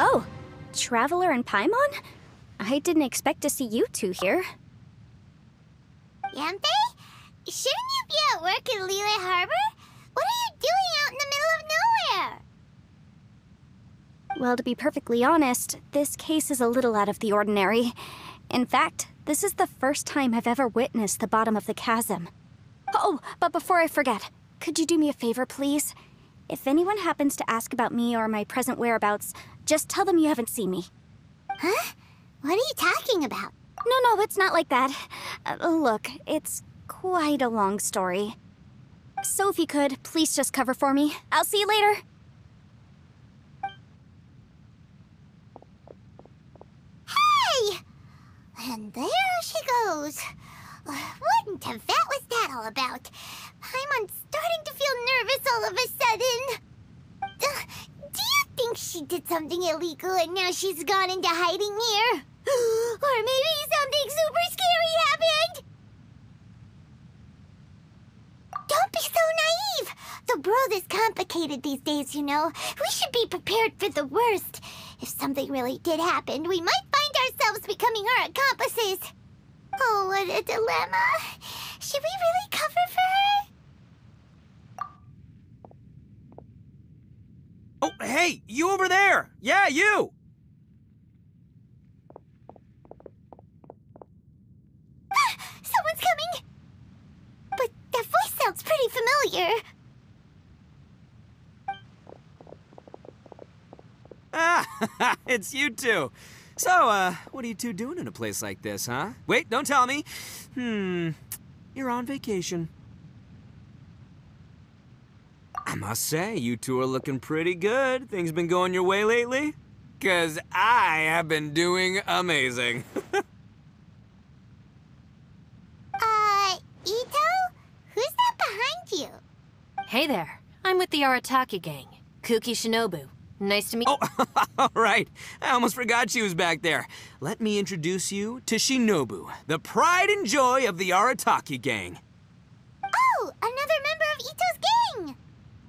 Oh, Traveler and Paimon? I didn't expect to see you two here. Yanfei? Shouldn't you be at work in Liyue Harbor? What are you doing out in the middle of nowhere? Well, to be perfectly honest, this case is a little out of the ordinary. In fact, this is the first time I've ever witnessed the bottom of the chasm. Oh, but before I forget, could you do me a favor, please? If anyone happens to ask about me or my present whereabouts, just tell them you haven't seen me. Huh? What are you talking about? No, it's not like that. Look, it's quite a long story. So if you could, please just cover for me. I'll see you later. Hey! And there she goes. What in Tibet was that all about? Paimon's starting to feel nervous all of a sudden. Do you think she did something illegal and now she's gone into hiding here? Or maybe something super scary happened? Don't be so naive! The world is complicated these days, you know. We should be prepared for the worst. If something really did happen, we might find ourselves becoming her accomplices. Oh, what a dilemma. Should we really cover for her? Oh, hey, you over there! Yeah, you! Someone's coming! But that voice sounds pretty familiar. Ah, it's you two. So, what are you two doing in a place like this, huh? Wait, don't tell me. You're on vacation. I must say, you two are looking pretty good. Things been going your way lately? 'Cause I have been doing amazing. Ito? Who's that behind you? Hey there. I'm with the Arataki gang. Kuki Shinobu. Nice to meet you. Oh, all right. I almost forgot she was back there. Let me introduce you to Shinobu, the pride and joy of the Arataki gang. Oh, another member of Ito's gang!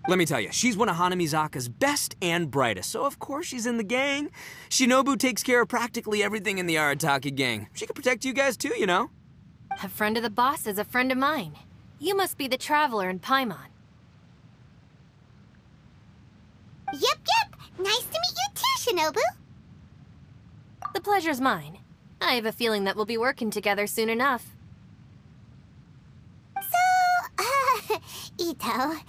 Let me tell you, she's one of Hanamizaka's best and brightest, so of course she's in the gang. Shinobu takes care of practically everything in the Arataki gang. She can protect you guys too, you know? A friend of the boss is a friend of mine. You must be the Traveler in Paimon. Yep. Nice to meet you too, Shinobu. The pleasure's mine. I have a feeling that we'll be working together soon enough. So, Ito,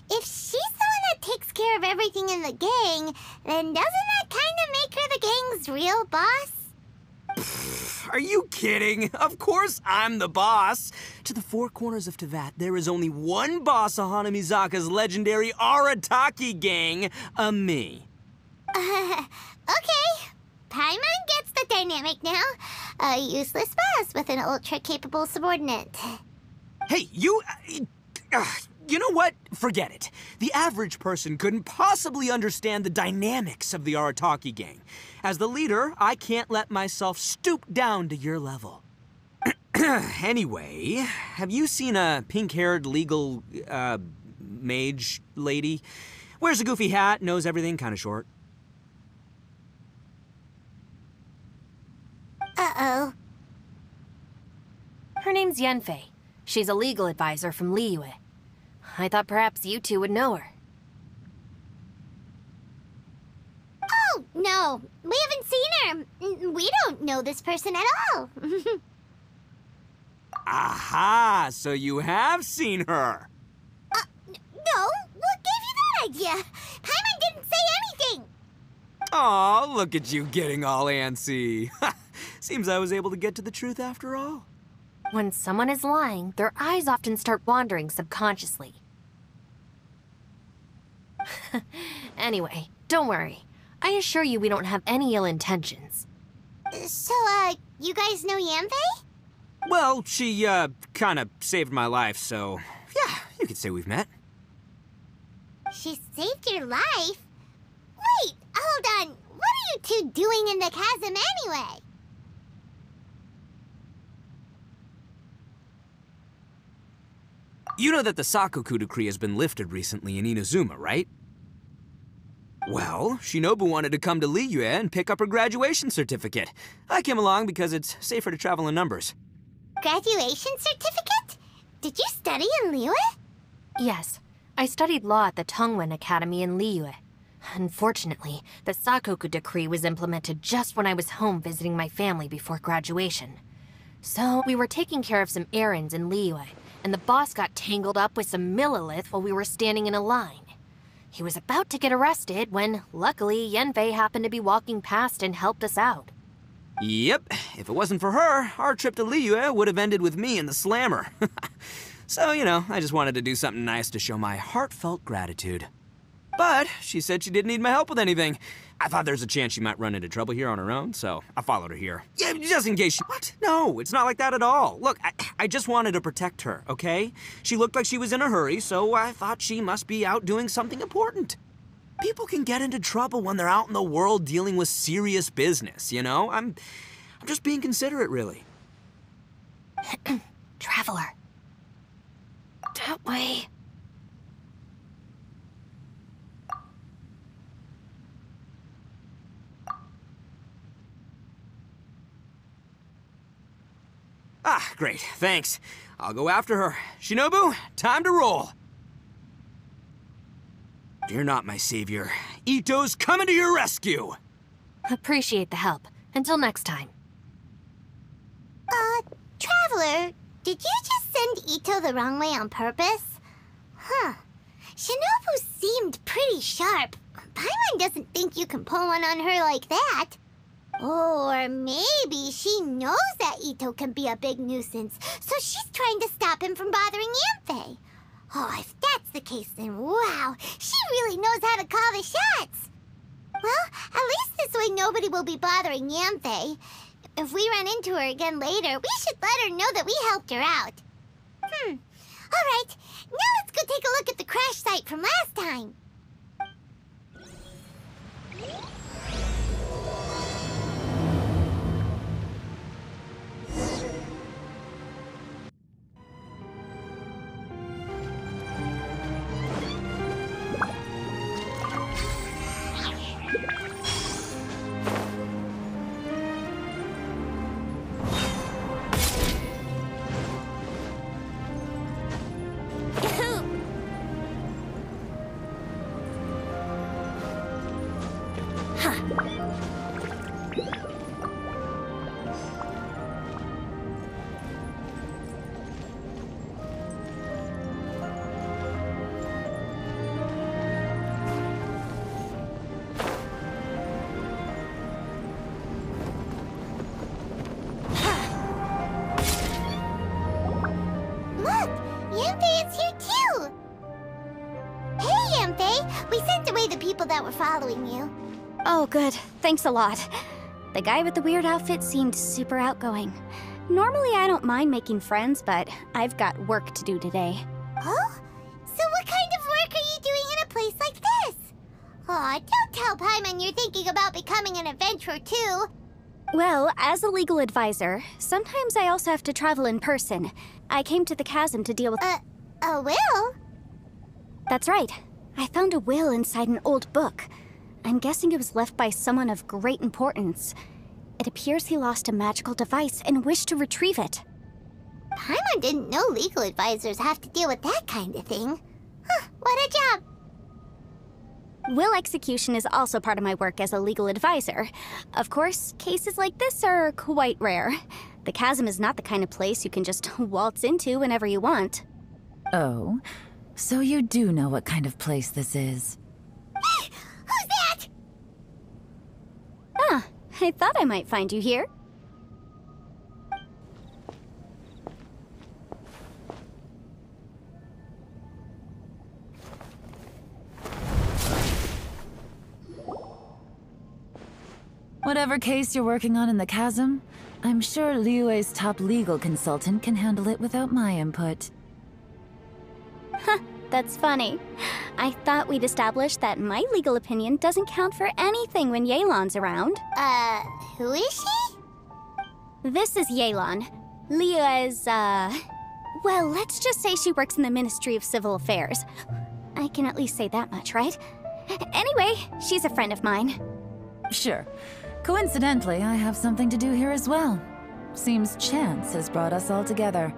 if she's the one that takes care of everything in the gang, then doesn't that kind of make her the gang's real boss? Are you kidding? Of course I'm the boss. To the four corners of Teyvat, there is only one boss of Hanamizaka's legendary Arataki gang, me. Okay. Paimon gets the dynamic now. A useless boss with an ultra-capable subordinate. Hey, you know what? Forget it. The average person couldn't possibly understand the dynamics of the Arataki gang. As the leader, I can't let myself stoop down to your level. Anyway, have you seen a pink-haired legal, mage lady? Wears a goofy hat, knows everything, kind of short. Uh-oh. Her name's Yanfei. She's a legal advisor from Liyue. I thought perhaps you two would know her. Oh, no. We haven't seen her. We don't know this person at all. Aha! So you have seen her. No. What gave you that idea? Paimon didn't say anything. Aw, look at you getting all antsy. Seems I was able to get to the truth after all. When someone is lying, their eyes often start wandering subconsciously. Anyway, don't worry. I assure you we don't have any ill intentions. So, you guys know Yanfei? Well, she, kind of saved my life, so yeah, you could say we've met. She saved your life? Wait, hold on. What are you two doing in the chasm anyway? You know that the Sakoku decree has been lifted recently in Inazuma, right? Well, Shinobu wanted to come to Liyue and pick up her graduation certificate. I came along because it's safer to travel in numbers. Graduation certificate? Did you study in Liyue? Yes, I studied law at the Tongwen Academy in Liyue. Unfortunately, the Sakoku decree was implemented just when I was home visiting my family before graduation. So, we were taking care of some errands in Liyue, and the boss got tangled up with some Millilith while we were standing in a line. He was about to get arrested when, luckily, Yenfei happened to be walking past and helped us out. Yep, if it wasn't for her, our trip to Liyue would have ended with me in the slammer. So, I just wanted to do something nice to show my heartfelt gratitude. But she said she didn't need my help with anything. I thought there's a chance she might run into trouble here on her own, so I followed her here. Yeah, just in case she... What? No, it's not like that at all. Look, I just wanted to protect her, okay? She looked like she was in a hurry, so I thought she must be out doing something important. People can get into trouble when they're out in the world dealing with serious business, I'm just being considerate, really. Traveler. That way. Ah, great, thanks. I'll go after her. Shinobu, time to roll. Fear not, my savior. Ito's coming to your rescue! Appreciate the help. Until next time. Traveler, did you just send Ito the wrong way on purpose? Huh. Shinobu seemed pretty sharp. Paimon doesn't think you can pull one on her like that. Or maybe she knows that Ito can be a big nuisance, so she's trying to stop him from bothering Yanfei. Oh, if that's the case, then wow, she really knows how to call the shots. Well, at least this way nobody will be bothering Yanfei. If we run into her again later, we should let her know that we helped her out. All right, now let's go take a look at the crash site from last time. That were following you. Oh, good. Thanks a lot. The guy with the weird outfit seemed super outgoing. Normally, I don't mind making friends, but I've got work to do today. Oh? So what kind of work are you doing in a place like this? Aw, don't tell Paimon you're thinking about becoming an adventurer, too. Well, as a legal advisor, sometimes I also have to travel in person. I came to the chasm to deal with... A will? That's right. I found a will inside an old book. I'm guessing it was left by someone of great importance. It appears he lost a magical device and wished to retrieve it. Paimon didn't know legal advisors have to deal with that kind of thing. Huh, what a job! Will execution is also part of my work as a legal advisor. Of course, cases like this are quite rare. The chasm is not the kind of place you can just waltz into whenever you want. Oh? So you do know what kind of place this is. Who's that? Ah, I thought I might find you here. Whatever case you're working on in the chasm, I'm sure Liyue's top legal consultant can handle it without my input. Huh, that's funny. I thought we'd established that my legal opinion doesn't count for anything when Yelan's around. Who is she? This is Yelan. Liyue's, well, let's just say she works in the Ministry of Civil Affairs. I can at least say that much, right? Anyway, she's a friend of mine. Sure. Coincidentally, I have something to do here as well. Seems chance has brought us all together.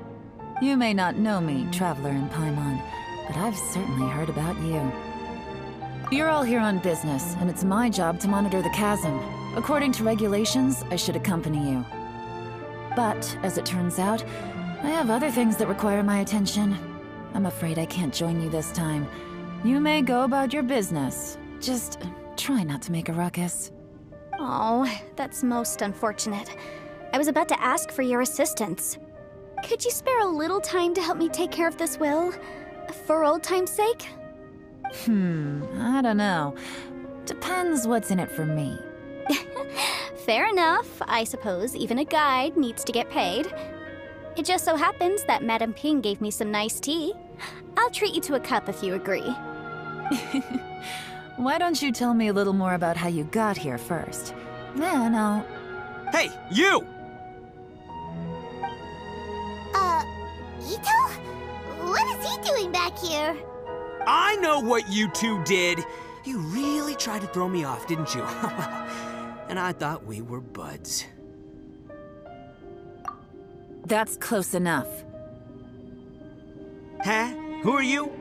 You may not know me, Traveler in Paimon, but I've certainly heard about you. You're all here on business, and it's my job to monitor the chasm. According to regulations, I should accompany you. But, as it turns out, I have other things that require my attention. I'm afraid I can't join you this time. You may go about your business. Just try not to make a ruckus. Oh, that's most unfortunate. I was about to ask for your assistance. Could you spare a little time to help me take care of this will? For old time's sake? I don't know. Depends what's in it for me. Fair enough. I suppose even a guide needs to get paid. It just so happens that Madame Ping gave me some nice tea. I'll treat you to a cup if you agree. Why don't you tell me a little more about how you got here first? Then I'll... Hey, you! Ito? What is he doing back here? I know what you two did. You really tried to throw me off, didn't you? And I thought we were buds. That's close enough. Huh? Who are you?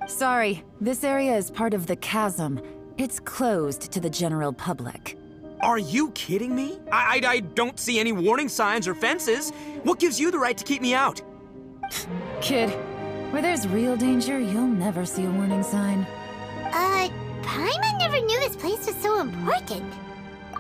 Sorry, this area is part of the chasm. It's closed to the general public. Are you kidding me? I don't see any warning signs or fences. What gives you the right to keep me out? Kid, where there's real danger, you'll never see a warning sign. Paimon never knew this place was so important.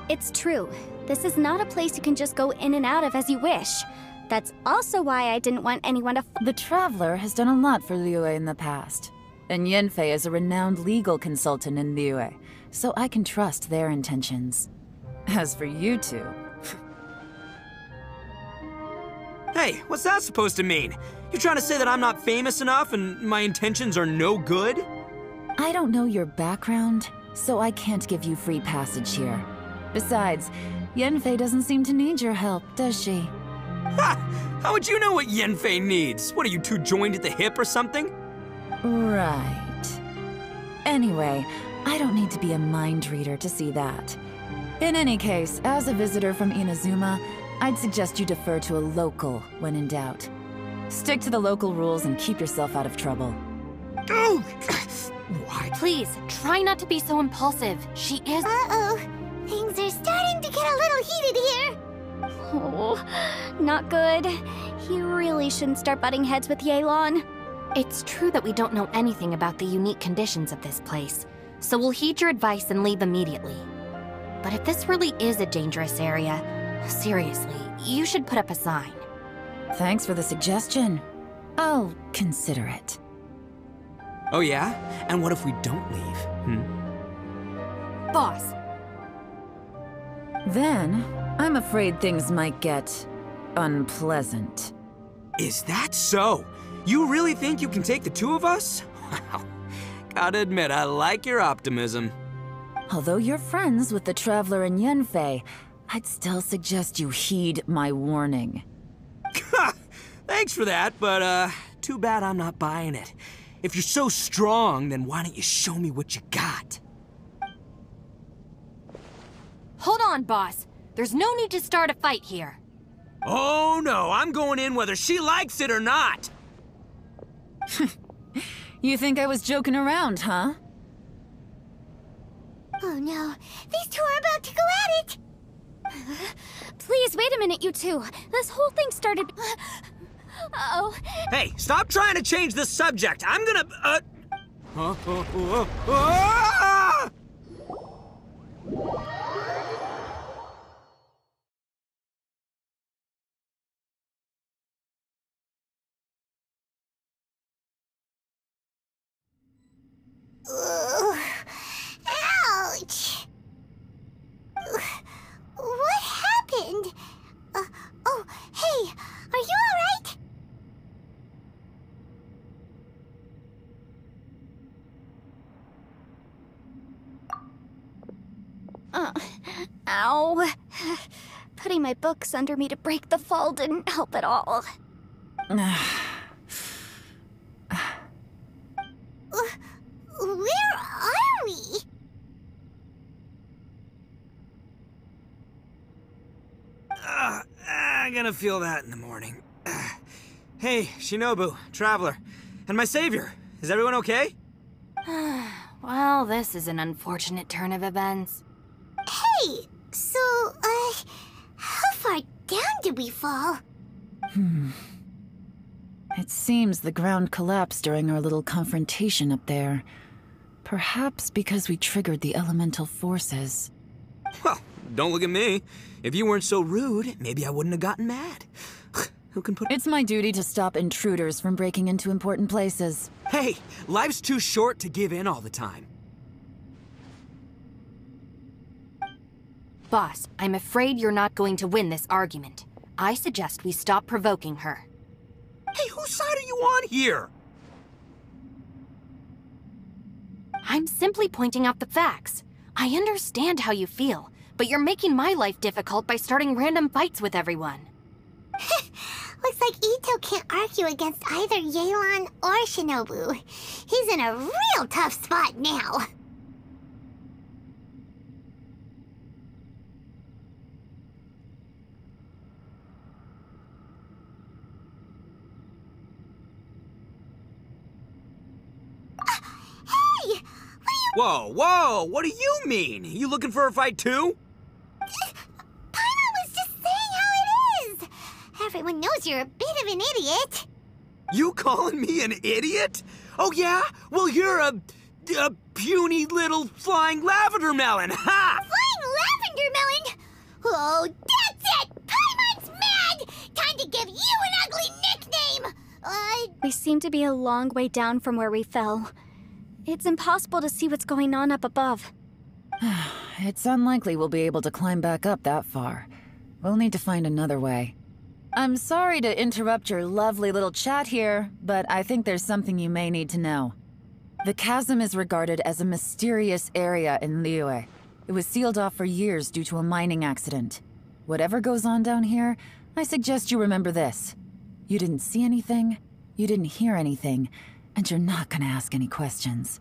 It's true. This is not a place you can just go in and out of as you wish. That's also why I didn't want anyone to... The Traveler has done a lot for Liyue in the past. And Yanfei is a renowned legal consultant in Liyue, so I can trust their intentions. As for you two... Hey, what's that supposed to mean? You trying to say that I'm not famous enough and my intentions are no good? I don't know your background, so I can't give you free passage here. Besides, Yanfei doesn't seem to need your help, does she? Ha! How would you know what Yanfei needs? What, are you two joined at the hip or something? Right. Anyway, I don't need to be a mind reader to see that. In any case, as a visitor from Inazuma, I'd suggest you defer to a local when in doubt. Stick to the local rules and keep yourself out of trouble. Oh! Why? Please, try not to be so impulsive. She is... Uh-oh. Things are starting to get a little heated here. Oh, not good. You really shouldn't start butting heads with Yelan. It's true that we don't know anything about the unique conditions of this place, so we'll heed your advice and leave immediately. But if this really is a dangerous area, seriously, you should put up a sign. Thanks for the suggestion. I'll consider it. Oh yeah? And what if we don't leave? Boss! Then, I'm afraid things might get... unpleasant. Is that so? You really think you can take the two of us? Wow. Gotta admit, I like your optimism. Although you're friends with the Traveler and Yanfei, I'd still suggest you heed my warning. Thanks for that, but too bad I'm not buying it. If you're so strong, then why don't you show me what you got? Hold on, boss. There's no need to start a fight here. Oh no, I'm going in whether she likes it or not. You think I was joking around, huh? Oh no, these two are about to go at it! Please, wait a minute, you two. This whole thing started... Uh-oh. Hey, stop trying to change the subject. I'm gonna... Ouch! What happened? Oh, hey, are you alright? Ow. Putting my books under me to break the fall didn't help at all. Where I'm gonna feel that in the morning. Hey, Shinobu, Traveler, and my savior. Is everyone okay? Well, this is an unfortunate turn of events. Hey, so, how far down did we fall? It seems the ground collapsed during our little confrontation up there. Perhaps because we triggered the elemental forces. Well, don't look at me. If you weren't so rude, maybe I wouldn't have gotten mad. Who can put— It's my duty to stop intruders from breaking into important places. Hey, life's too short to give in all the time. Boss, I'm afraid you're not going to win this argument. I suggest we stop provoking her. Hey, whose side are you on here? I'm simply pointing out the facts. I understand how you feel, but you're making my life difficult by starting random fights with everyone. Looks like Ito can't argue against either Yelan or Shinobu. He's in a real tough spot now. Hey! Whoa, whoa, what do you mean? You looking for a fight too? Paimon was just saying how it is. Everyone knows you're a bit of an idiot. You calling me an idiot? Oh yeah? Well, you're a puny little flying lavender melon, ha! Flying lavender melon? Oh, that's it! Paimon's mad! Time to give you an ugly nickname! We seem to be a long way down from where we fell. It's impossible to see what's going on up above. It's unlikely we'll be able to climb back up that far. We'll need to find another way. I'm sorry to interrupt your lovely little chat here, but I think there's something you may need to know. The chasm is regarded as a mysterious area in Liyue. It was sealed off for years due to a mining accident. Whatever goes on down here, I suggest you remember this. You didn't see anything, you didn't hear anything, and you're not gonna ask any questions.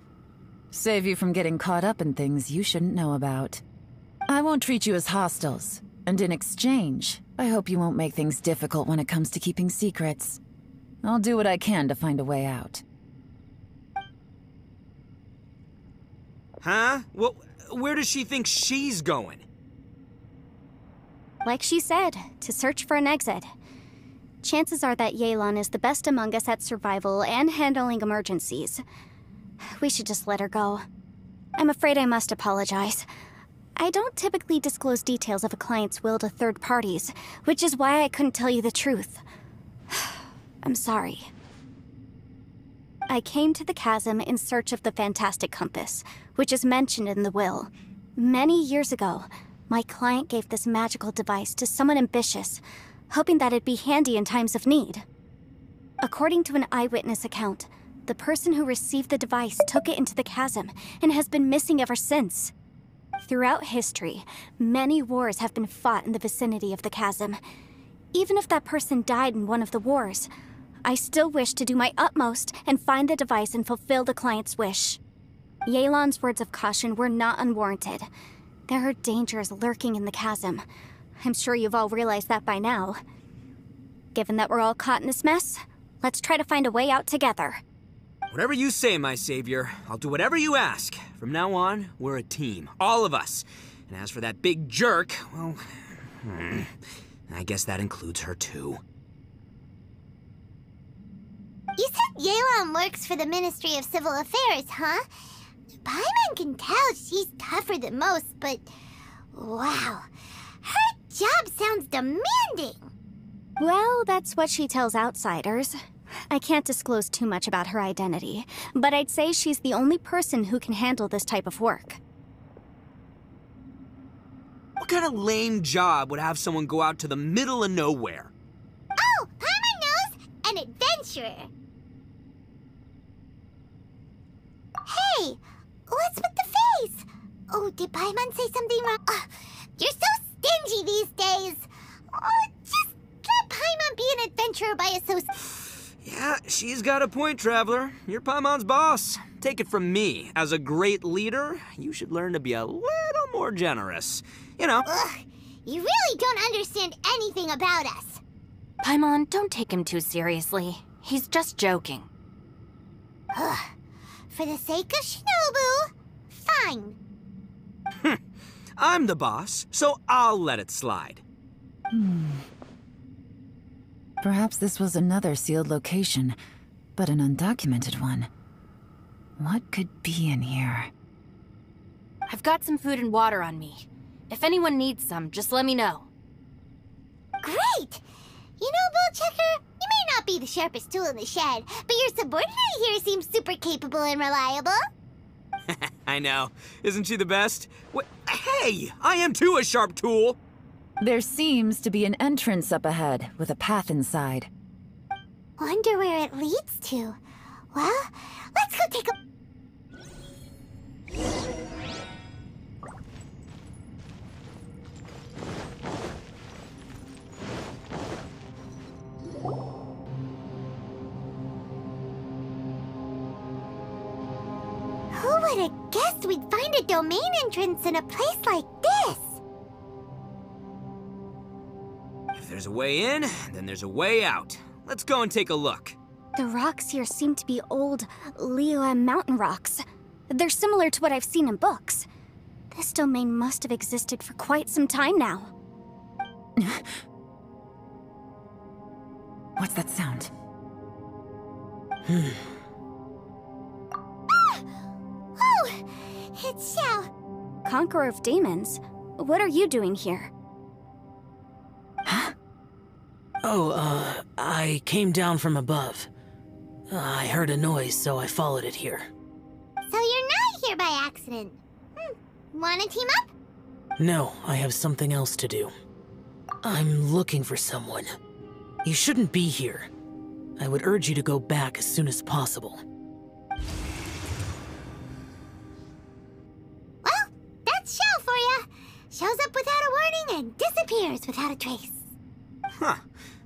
Save you from getting caught up in things you shouldn't know about. I won't treat you as hostiles, and in exchange, I hope you won't make things difficult when it comes to keeping secrets. I'll do what I can to find a way out. Huh? Well, where does she think she's going? Like she said, to search for an exit. Chances are that Yelan is the best among us at survival and handling emergencies. We should just let her go. I'm afraid I must apologize. I don't typically disclose details of a client's will to third parties, which is why I couldn't tell you the truth. I'm sorry. I came to the chasm in search of the fantastic compass, which is mentioned in the will. Many years ago, my client gave this magical device to someone ambitious, hoping that it'd be handy in times of need. According to an eyewitness account, the person who received the device took it into the chasm and has been missing ever since. Throughout history, many wars have been fought in the vicinity of the chasm. Even if that person died in one of the wars, I still wish to do my utmost and find the device and fulfill the client's wish. Yelan's words of caution were not unwarranted. There are dangers lurking in the chasm. I'm sure you've all realized that by now. Given that we're all caught in this mess, let's try to find a way out together. Whatever you say, my savior. I'll do whatever you ask. From now on, we're a team. All of us. And as for that big jerk, well, I guess that includes her too. You said Yelan works for the Ministry of Civil Affairs, huh? Paimon can tell she's tougher than most, but wow. Her job sounds demanding. Well, that's what she tells outsiders. I can't disclose too much about her identity, but I'd say she's the only person who can handle this type of work. What kind of lame job would have someone go out to the middle of nowhere? Oh, Paimon knows! An adventurer. Hey, what's with the face? Oh, did Paimon say something wrong? You're so stingy these days. Oh, just let Paimon be an adventurer by association. Yeah, she's got a point, Traveler. You're Paimon's boss. Take it from me. As a great leader, you should learn to be a little more generous. You know. Ugh, you really don't understand anything about us. Paimon, don't take him too seriously. He's just joking. For the sake of Shinobu, fine. I'm the boss, so I'll let it slide. Perhaps this was another sealed location, but an undocumented one. What could be in here? I've got some food and water on me. If anyone needs some, just let me know. Great! You know, Bullchecker, you may not be the sharpest tool in the shed, but your subordinate here seems super capable and reliable. I know. Isn't she the best? Hey! I am too a sharp tool! There seems to be an entrance up ahead, with a path inside. Wonder where it leads to. Well, let's go take a... Who would have guessed we'd find a domain entrance in a place like this? If there's a way in, then there's a way out. Let's go and take a look. The rocks here seem to be old Liyue mountain rocks. They're similar to what I've seen in books. This domain must have existed for quite some time now. What's that sound? Oh, it's Xiao. Conqueror of Demons, what are you doing here? Oh, I came down from above. I heard a noise, so I followed it here. So you're not here by accident. Wanna team up? No, I have something else to do. I'm looking for someone. You shouldn't be here. I would urge you to go back as soon as possible. Well, that's Xiao for ya. Shows up without a warning and disappears without a trace. Huh.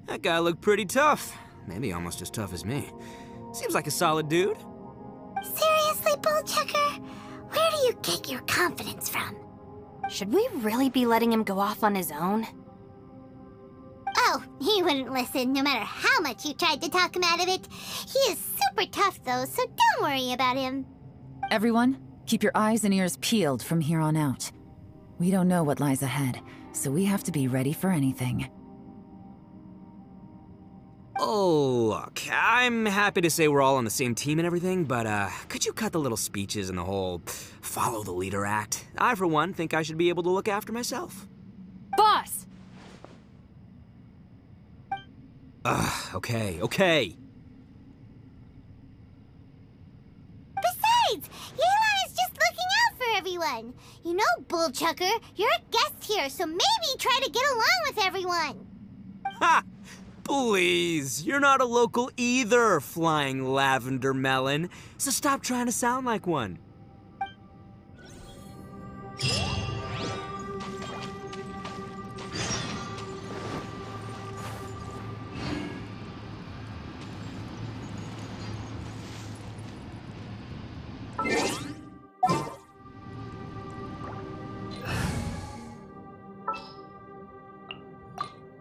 That guy looked pretty tough. Maybe almost as tough as me. Seems like a solid dude. Seriously, Bullchecker? Where do you get your confidence from? Should we really be letting him go off on his own? Oh, he wouldn't listen no matter how much you tried to talk him out of it. He is super tough though, so don't worry about him. Everyone, keep your eyes and ears peeled from here on out. We don't know what lies ahead, so we have to be ready for anything. Oh, look, I'm happy to say we're all on the same team and everything, but could you cut the little speeches and the whole follow the leader act? I, for one, think I should be able to look after myself. Boss! Okay. Besides, Yelan is just looking out for everyone. You know, Bullchucker, you're a guest here, so maybe try to get along with everyone. Ha! Please, you're not a local either, flying lavender melon, so stop trying to sound like one.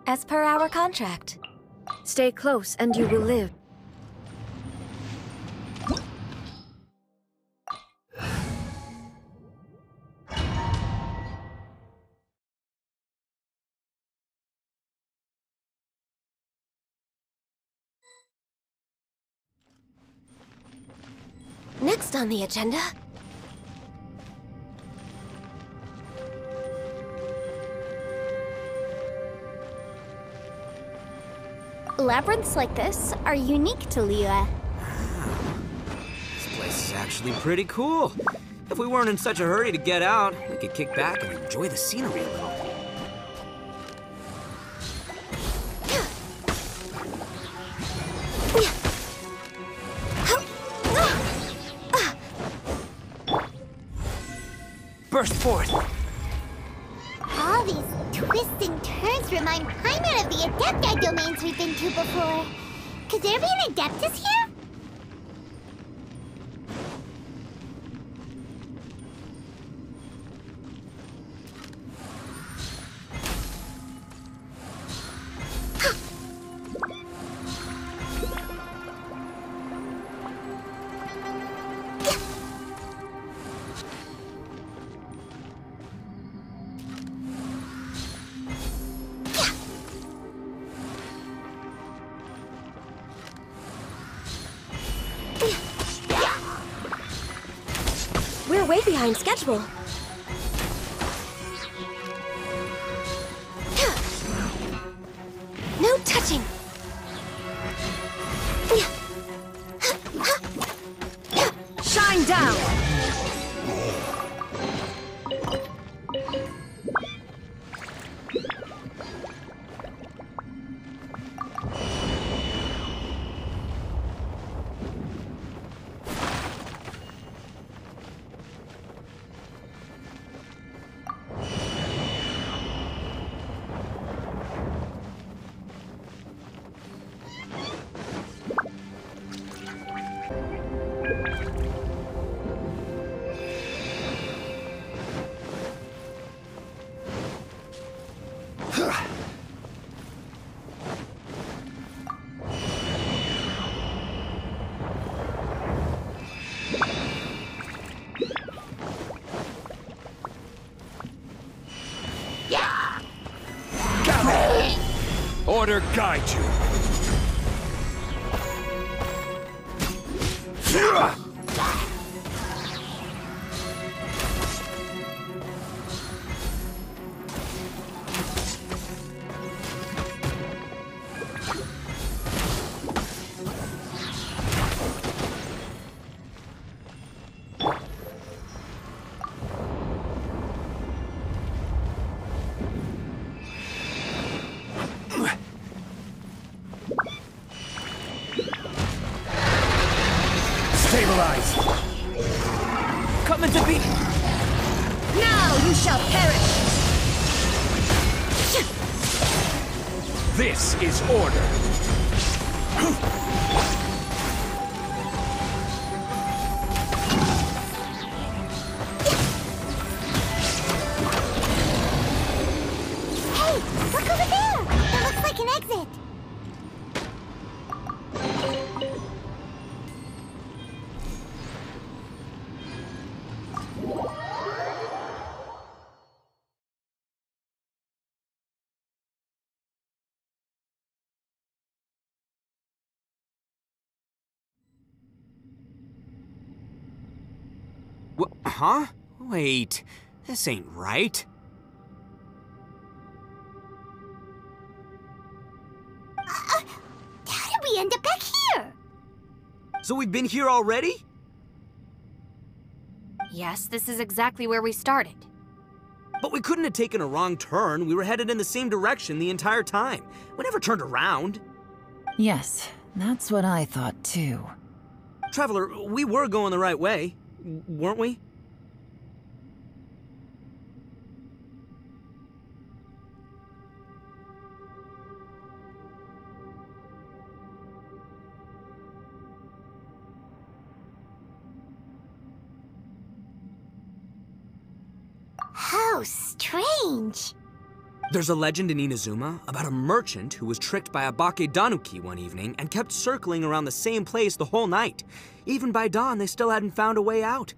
As per our contract. Stay close and you will live. Next on the agenda... Labyrinths like this are unique to Liyue. This place is actually pretty cool. If we weren't in such a hurry to get out, we could kick back and enjoy the scenery a little. Burst forth! All these twists and turns remind Paimon of the Adepti domains we've been to before. Could there be an Adeptus here? way behind schedule. No touching! Shine down! Order guide you. Stabilize! Coming to be... Now you shall perish! This is order! Hey, look over there! That looks like an exit. Huh? Wait, this ain't right. How did we end up back here? So we've been here already? Yes, this is exactly where we started. But we couldn't have taken a wrong turn. We were headed in the same direction the entire time. We never turned around. Yes, that's what I thought too. Traveler, we were going the right way, weren't we? How strange. There's a legend in Inazuma about a merchant who was tricked by a Bakedanuki one evening and kept circling around the same place the whole night. Even by dawn, they still hadn't found a way out.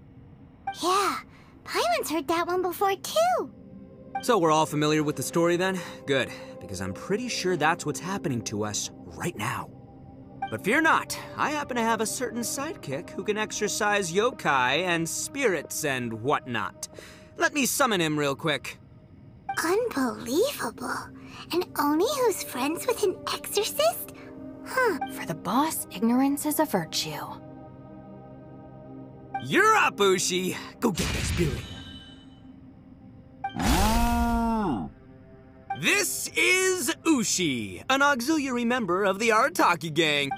Yeah, Paimon's heard that one before too. So we're all familiar with the story then? Good, because I'm pretty sure that's what's happening to us right now. But fear not, I happen to have a certain sidekick who can exercise yokai and spirits and whatnot. Let me summon him real quick. Unbelievable. And Oni who's friends with an exorcist? Huh. For the boss, ignorance is a virtue. You're up, Ushi! Go get that spirit. This is Ushi, an auxiliary member of the Arataki gang.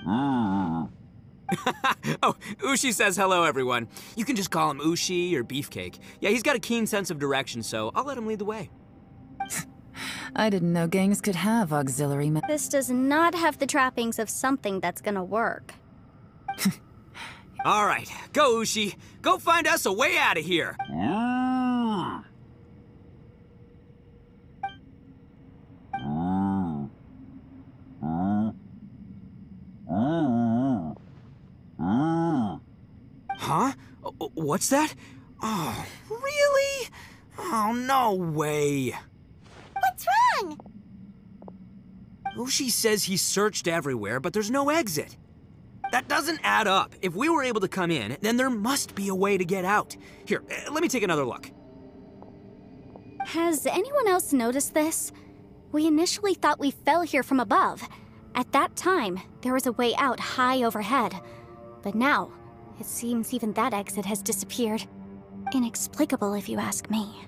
Oh, Ushi says hello, everyone. You can just call him Ushi or Beefcake. Yeah, he's got a keen sense of direction, so I'll let him lead the way. I didn't know gangs could have auxiliary men. This does not have the trappings of something that's gonna work. All right, go, Ushi. Go find us a way out of here. Huh? What's that? Oh, really? Oh, no way. What's wrong? Ushi says he searched everywhere, but there's no exit. That doesn't add up. If we were able to come in, then there must be a way to get out. Here, let me take another look. Has anyone else noticed this? We initially thought we fell here from above. At that time, there was a way out high overhead. But now, it seems even that exit has disappeared. Inexplicable, if you ask me.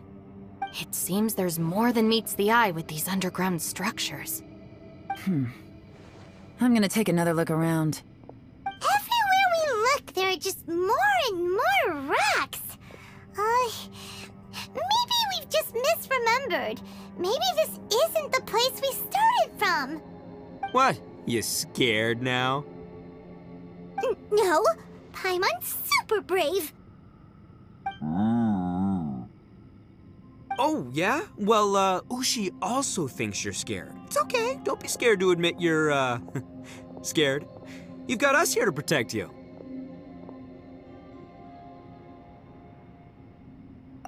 It seems there's more than meets the eye with these underground structures. I'm gonna take another look around. Everywhere we look, there are just more and more rocks. Maybe we've just misremembered. Maybe this isn't the place we started from. What? You scared now? No, Paimon's super brave. Oh, yeah? Well, Ushi also thinks you're scared. It's okay. Don't be scared to admit you're, scared. You've got us here to protect you.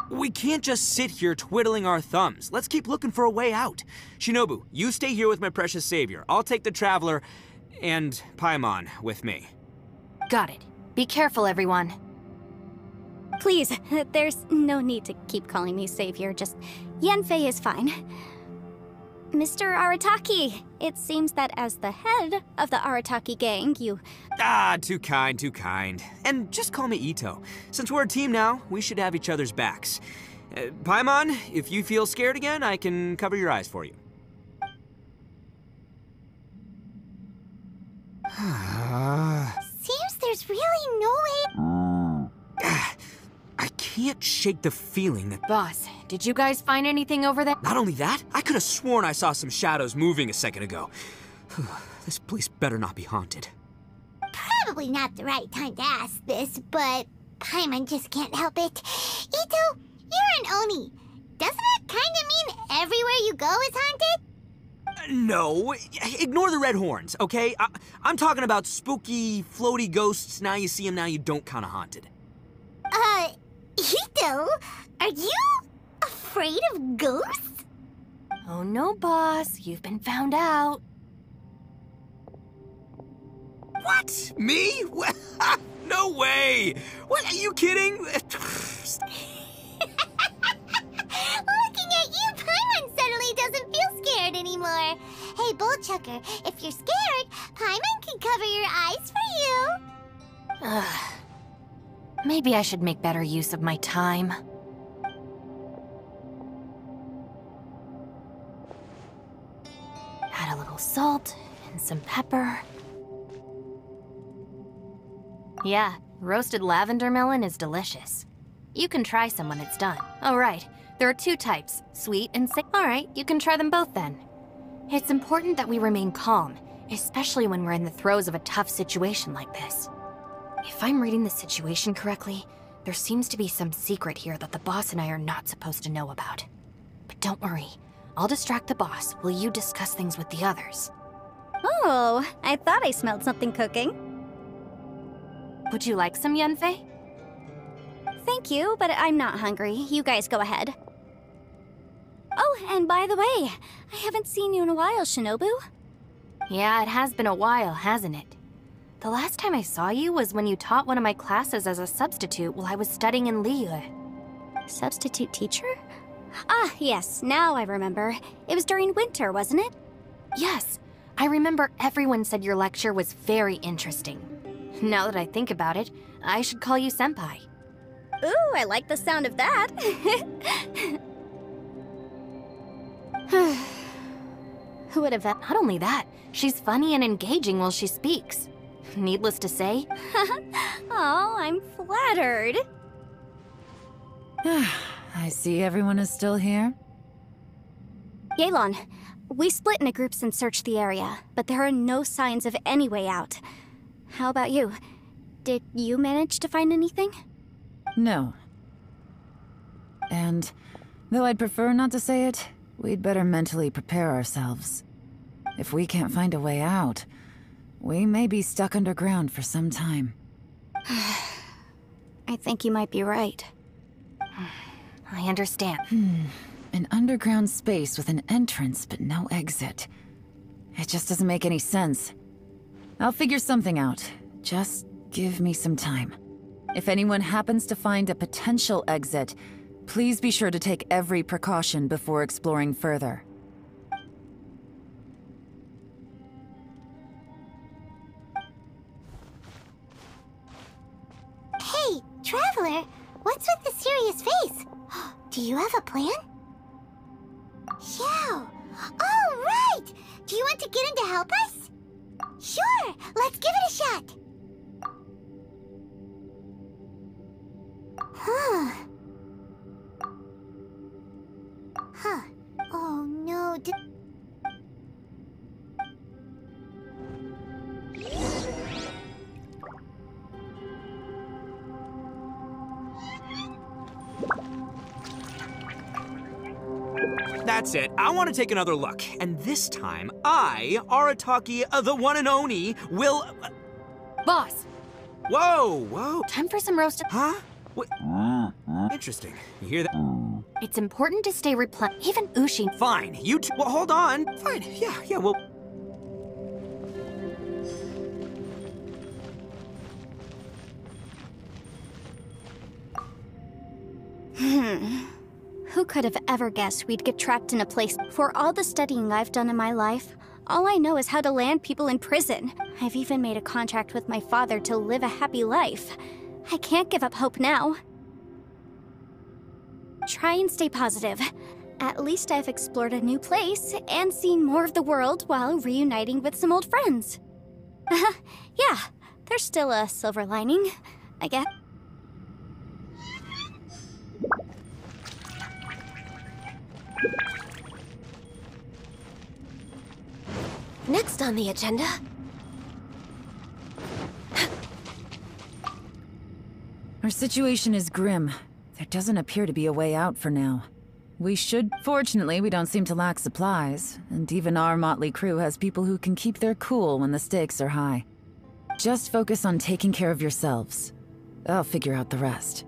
We can't just sit here twiddling our thumbs. Let's keep looking for a way out. Shinobu, you stay here with my precious savior. I'll take the Traveler and Paimon with me. Got it. Be careful, everyone. Please, there's no need to keep calling me savior, just Yanfei is fine. Mr. Arataki, it seems that as the head of the Arataki gang, you... Ah, too kind, too kind. And just call me Ito. Since we're a team now, we should have each other's backs. Paimon, if you feel scared again, I can cover your eyes for you. Seems there's really no way... I can't shake the feeling that... Boss, did you guys find anything over there? Not only that, I could have sworn I saw some shadows moving a second ago. This place better not be haunted. Probably not the right time to ask this, but Paimon just can't help it. Ito, you're an Oni. Doesn't that kind of mean everywhere you go is haunted? No, ignore the red horns, okay? I'm talking about spooky, floaty ghosts. Now you see them, now you don't kind of haunted. Ito, are you afraid of ghosts? Oh no, boss. You've been found out. What? Me? No way! What, are you kidding? Looking at you, Paimon suddenly doesn't feel scared anymore. Hey, Bullchucker, if you're scared, Paimon can cover your eyes for you. Maybe I should make better use of my time. Add a little salt and some pepper. Yeah, roasted lavender melon is delicious. You can try some when it's done. Oh, right. There are two types, sweet and sick. All right, you can try them both then. It's important that we remain calm, especially when we're in the throes of a tough situation like this. If I'm reading the situation correctly, there seems to be some secret here that the boss and I are not supposed to know about. But don't worry, I'll distract the boss while you discuss things with the others. Oh, I thought I smelled something cooking. Would you like some, Yanfei? Thank you, but I'm not hungry. You guys go ahead. Oh, and by the way, I haven't seen you in a while, Shinobu. Yeah, it has been a while, hasn't it? The last time I saw you was when you taught one of my classes as a substitute while I was studying in Liyue. Substitute teacher? Ah, yes, now I remember. It was during winter, wasn't it? Yes, I remember everyone said your lecture was very interesting. Now that I think about it, I should call you Senpai. Ooh, I like the sound of that. Who would have... Not only that, she's funny and engaging while she speaks. Needless to say. Oh, I'm flattered. I see everyone is still here. Yelan, we split into groups and searched the area, but there are no signs of any way out. How about you? Did you manage to find anything? No. And, though I'd prefer not to say it, we'd better mentally prepare ourselves. If we can't find a way out, we may be stuck underground for some time. I think you might be right. I understand. An underground space with an entrance but no exit. It just doesn't make any sense. I'll figure something out. Just give me some time. If anyone happens to find a potential exit, please be sure to take every precaution before exploring further. Hey, Traveler, what's with the serious face? Do you have a plan? Yeah. Oh, right! Do you want to get in to help us? Sure, let's give it a shot. Huh. Oh no, That's it. I want to take another look. And this time, I, Arataki, the one and only, will... Boss! Whoa! Time for some roasted... Huh? What? Interesting. You hear that? It's important to stay replenished. Even Ushi... Fine. You well, hold on. Fine. Yeah, well... Who could have ever guessed we'd get trapped in a place? For all the studying I've done in my life, all I know is how to land people in prison. I've even made a contract with my father to live a happy life. I can't give up hope now. Try and stay positive. At least I've explored a new place and seen more of the world while reuniting with some old friends. Yeah, there's still a silver lining, I guess. Next on the agenda... Our situation is grim. There doesn't appear to be a way out for now. Fortunately, we don't seem to lack supplies, and even our motley crew has people who can keep their cool when the stakes are high. Just focus on taking care of yourselves. I'll figure out the rest.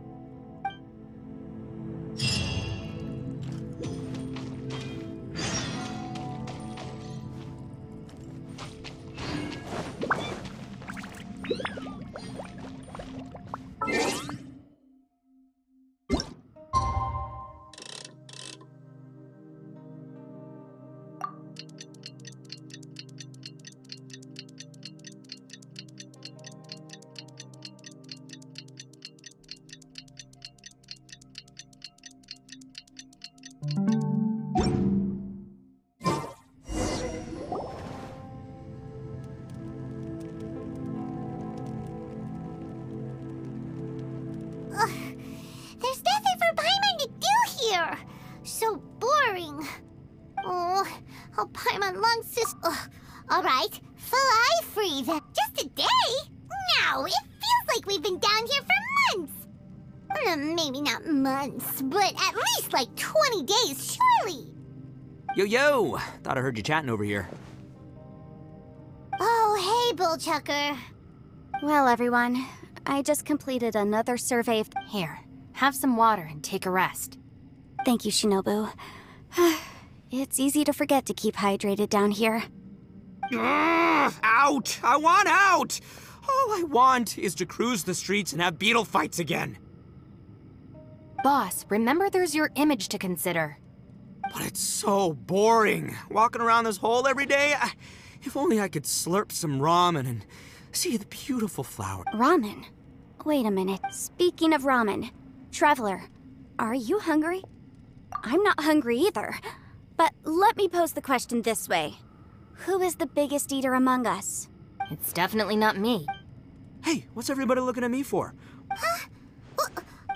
There's nothing for Paimon to do here. So boring. Oh, how Paimon longs to... all right, fly free then. Just a day? No, it feels like we've been down here for months. Maybe not months, but at least like 20 days, surely. Yo! Thought I heard you chatting over here. Oh, hey, Bullchucker. Well, everyone, I just completed another survey of... Here, have some water and take a rest. Thank you, Shinobu. It's easy to forget to keep hydrated down here. Out! I want out! All I want is to cruise the streets and have beetle fights again. Boss, remember there's your image to consider. But it's so boring, walking around this hole every day. If only I could slurp some ramen and see the beautiful flower. Ramen? Wait a minute. Speaking of ramen, Traveler, are you hungry? I'm not hungry either. But let me pose the question this way. Who is the biggest eater among us? It's definitely not me. Hey, what's everybody looking at me for?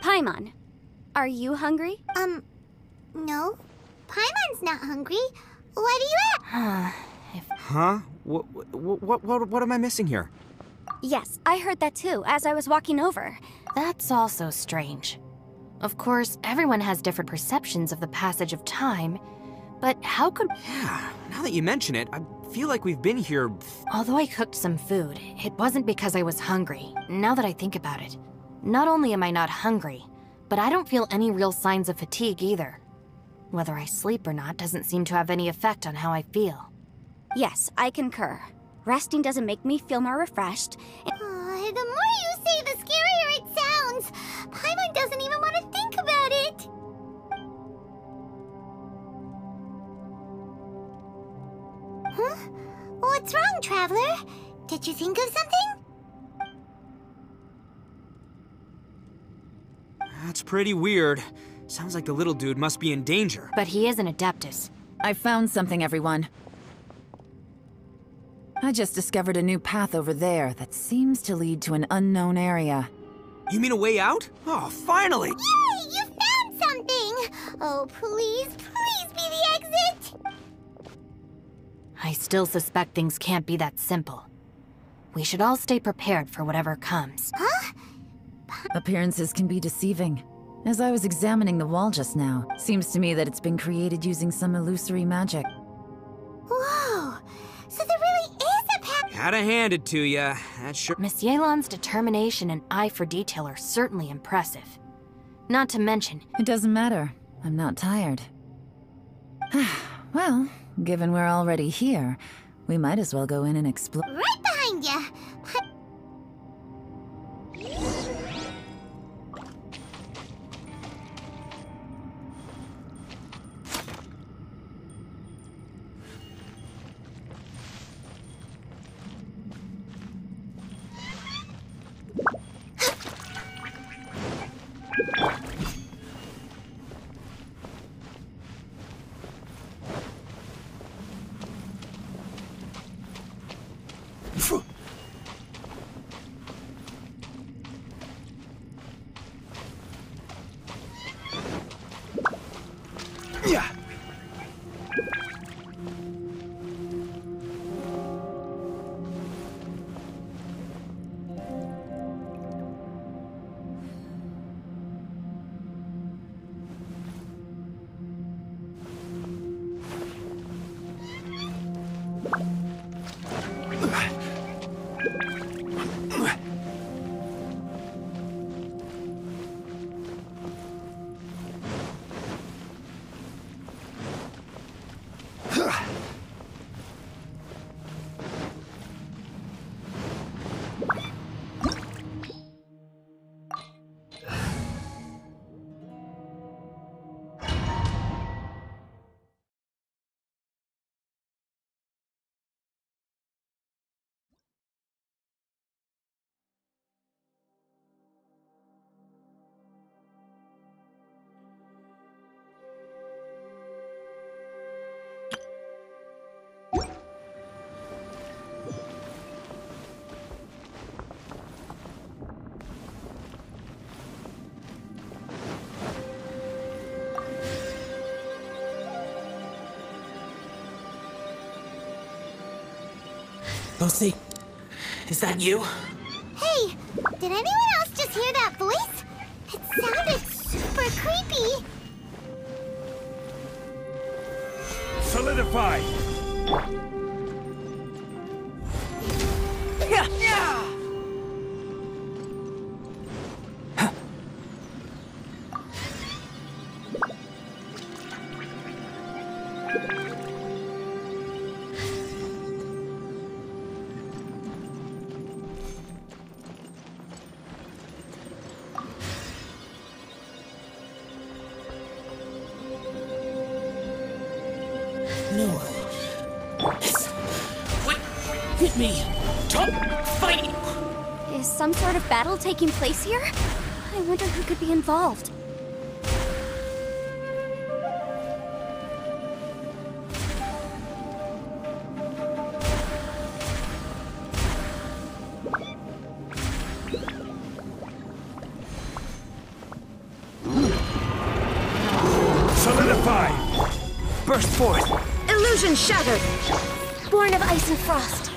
Paimon, are you hungry? No. Paimon's not hungry. What do you have? Huh? What am I missing here? Yes, I heard that too, as I was walking over. That's also strange. Of course, everyone has different perceptions of the passage of time, but how could... Yeah, now that you mention it, I feel like we've been here... Although I cooked some food, it wasn't because I was hungry. Now that I think about it, not only am I not hungry, but I don't feel any real signs of fatigue either. Whether I sleep or not doesn't seem to have any effect on how I feel. Yes, I concur. Resting doesn't make me feel more refreshed. Huh? What's wrong, Traveler? Did you think of something? That's pretty weird. Sounds like the little dude must be in danger. But he is an Adeptus. I found something, everyone. I just discovered a new path over there that seems to lead to an unknown area. You mean a way out? Oh, finally! Yay! You found something! Oh, please, please be the exit! I still suspect things can't be that simple. We should all stay prepared for whatever comes. Huh? Appearances can be deceiving. As I was examining the wall just now, seems to me that it's been created using some illusory magic. Whoa! So there really is a path. Gotta hand it to ya. That sure. Miss Yelan's determination and eye for detail are certainly impressive. Not to mention, It doesn't matter. I'm not tired. Well, given we're already here, we might as well go in and explore. Right behind ya! Yeah. Lucy, is that you? Hey! Did anyone else just hear that voice? It sounded super creepy! Solidify! No. Quit! Hit me! Stop fighting! Is some sort of battle taking place here? I wonder who could be involved. Solidify! Burst forth! Illusion shattered! Born of ice and frost.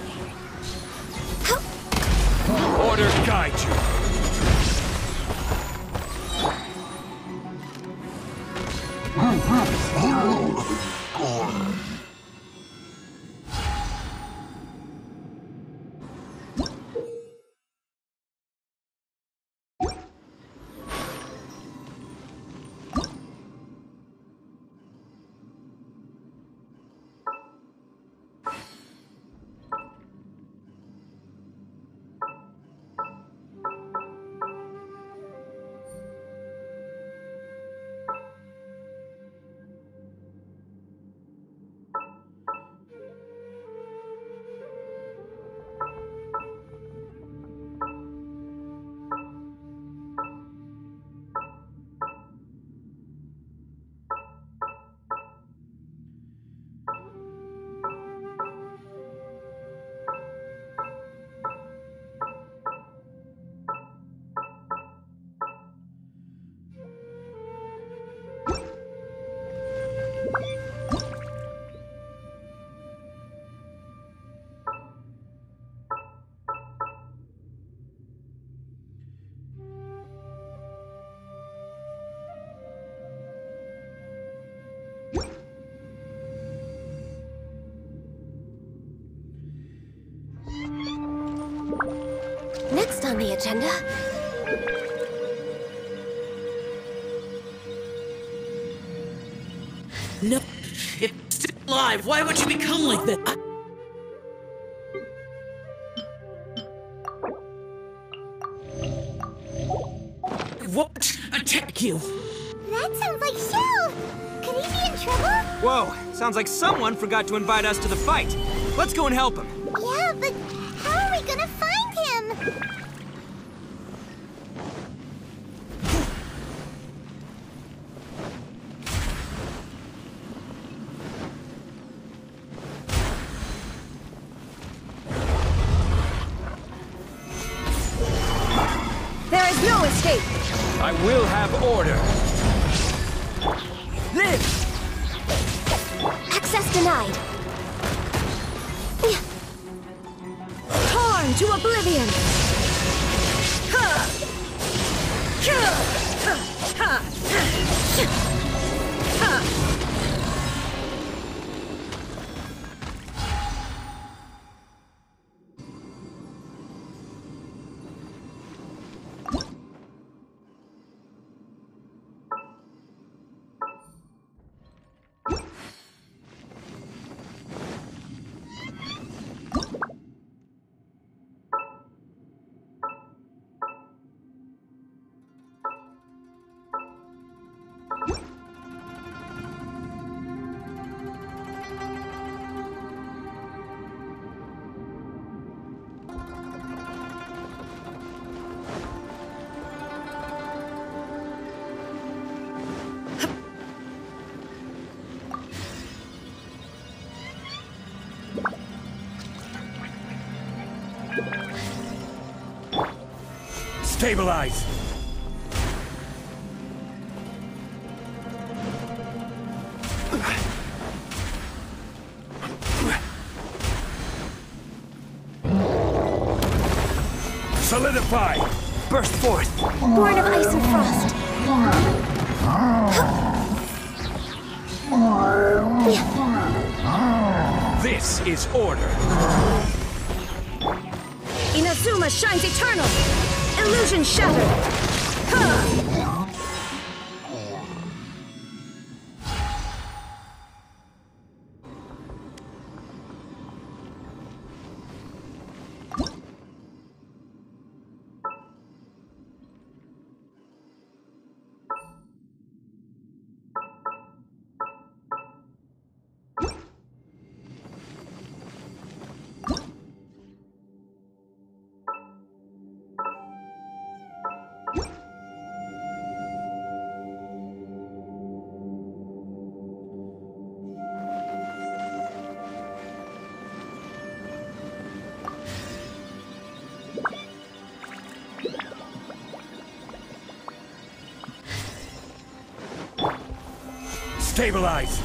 Order guide you! on the agenda? No, it's still alive. Why would you become like that? What? Attack you! That sounds like Shell! Could he be in trouble? Whoa, sounds like someone forgot to invite us to the fight. Let's go and help him. Yeah, but how are we gonna find him? There is no escape! I will have order. Live! Access denied. Torn to oblivion! Stabilize. Solidify. Burst forth. Born of ice and frost. This is order. Inazuma shines eternal! Illusion shattered! Stabilize.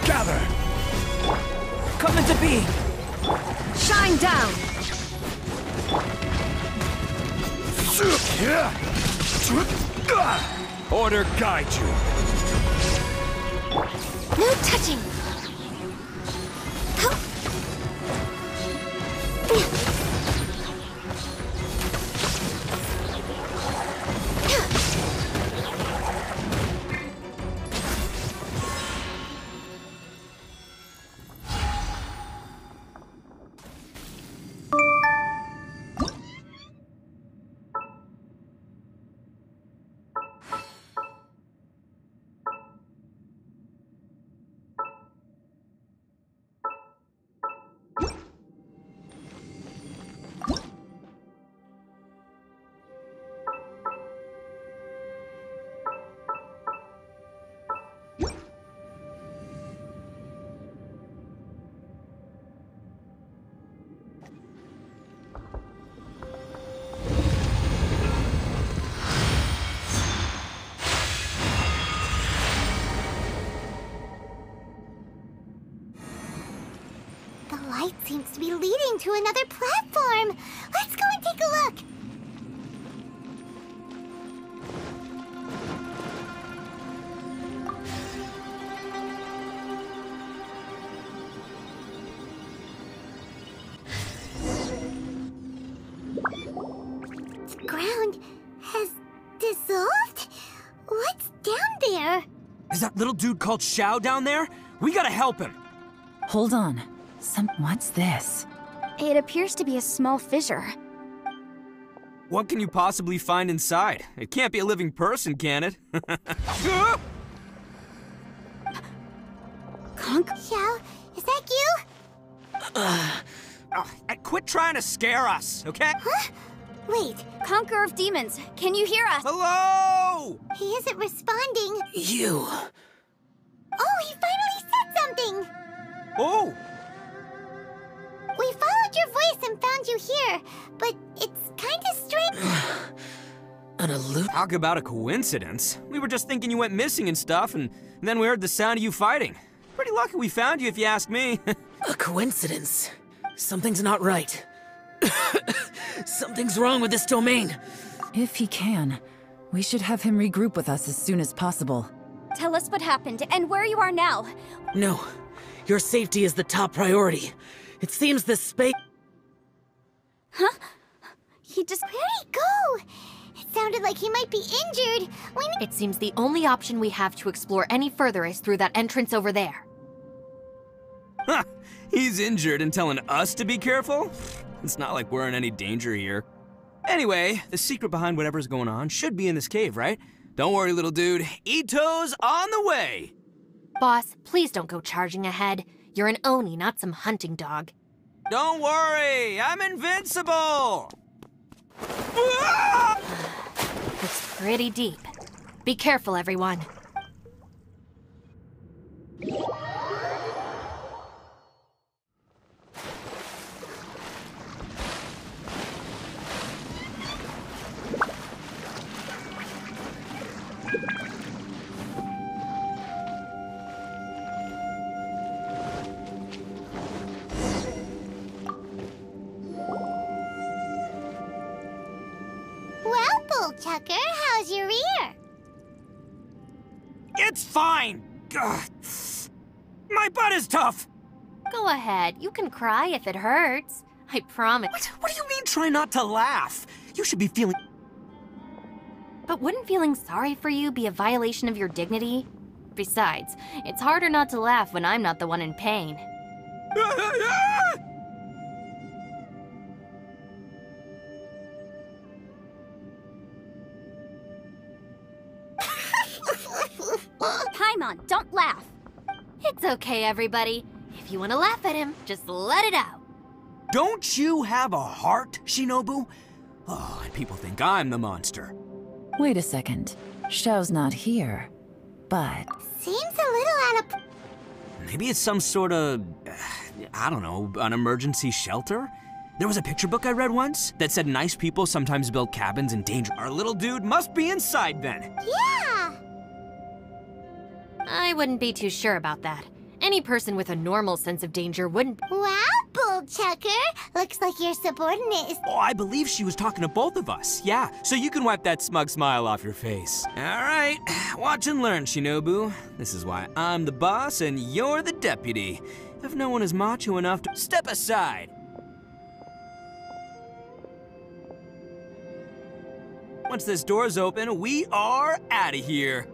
Gather. Come into being. Shine down! Order guide you. No touching. The light seems to be leading to another platform. Let's go and take a look. dissolved? What's down there? Is that little dude called Xiao down there? We gotta help him. Hold on. What's this? It appears to be a small fissure. What can you possibly find inside? It can't be a living person, can it? Conk? Xiao, is that you? Quit trying to scare us, okay? Huh? Wait, Conqueror of Demons, can you hear us? Hello! he isn't responding. You. Oh, he finally said something! Oh! We followed your voice and found you here, but it's kinda strange. An illusion? Talk about a coincidence. We were just thinking you went missing and stuff, and then we heard the sound of you fighting. Pretty lucky we found you, if you ask me. A coincidence? Something's not right. Something's wrong with this domain. If he can, we should have him regroup with us as soon as possible. Tell us what happened and where you are now. No, your safety is the top priority. It seems this space... Huh? He just... Where'd he go? It sounded like he might be injured. It seems the only option we have to explore any further is through that entrance over there. Huh, he's injured and telling us to be careful? It's not like we're in any danger here. Anyway, the secret behind whatever's going on should be in this cave, right? Don't worry, little dude. Ito's on the way! Boss, please don't go charging ahead. You're an Oni, not some hunting dog. Don't worry, I'm invincible! It's pretty deep. Be careful, everyone. Well, Bullchucker, how's your ear? It's fine! Ugh. My butt is tough! Go ahead, you can cry if it hurts. I promise. What do you mean try not to laugh? You should be feeling... But wouldn't feeling sorry for you be a violation of your dignity? Besides, it's harder not to laugh when I'm not the one in pain. Paimon, don't laugh. It's okay, everybody. If you want to laugh at him, just let it out. Don't you have a heart, Shinobu? Oh, and people think I'm the monster. Wait a second. Xiao's not here, but... Seems a little out of... Maybe it's some sort of, I don't know, an emergency shelter? There was a picture book I read once that said nice people sometimes build cabins in danger. Our little dude must be inside then. Yeah! I wouldn't be too sure about that. Any person with a normal sense of danger wouldn't... Wow, Bullchucker! Looks like your subordinate is... Oh, I believe she was talking to both of us. Yeah, so you can wipe that smug smile off your face. All right, watch and learn, Shinobu. This is why I'm the boss and you're the deputy. If no one is macho enough to step aside. Once this door's open, we are out of here.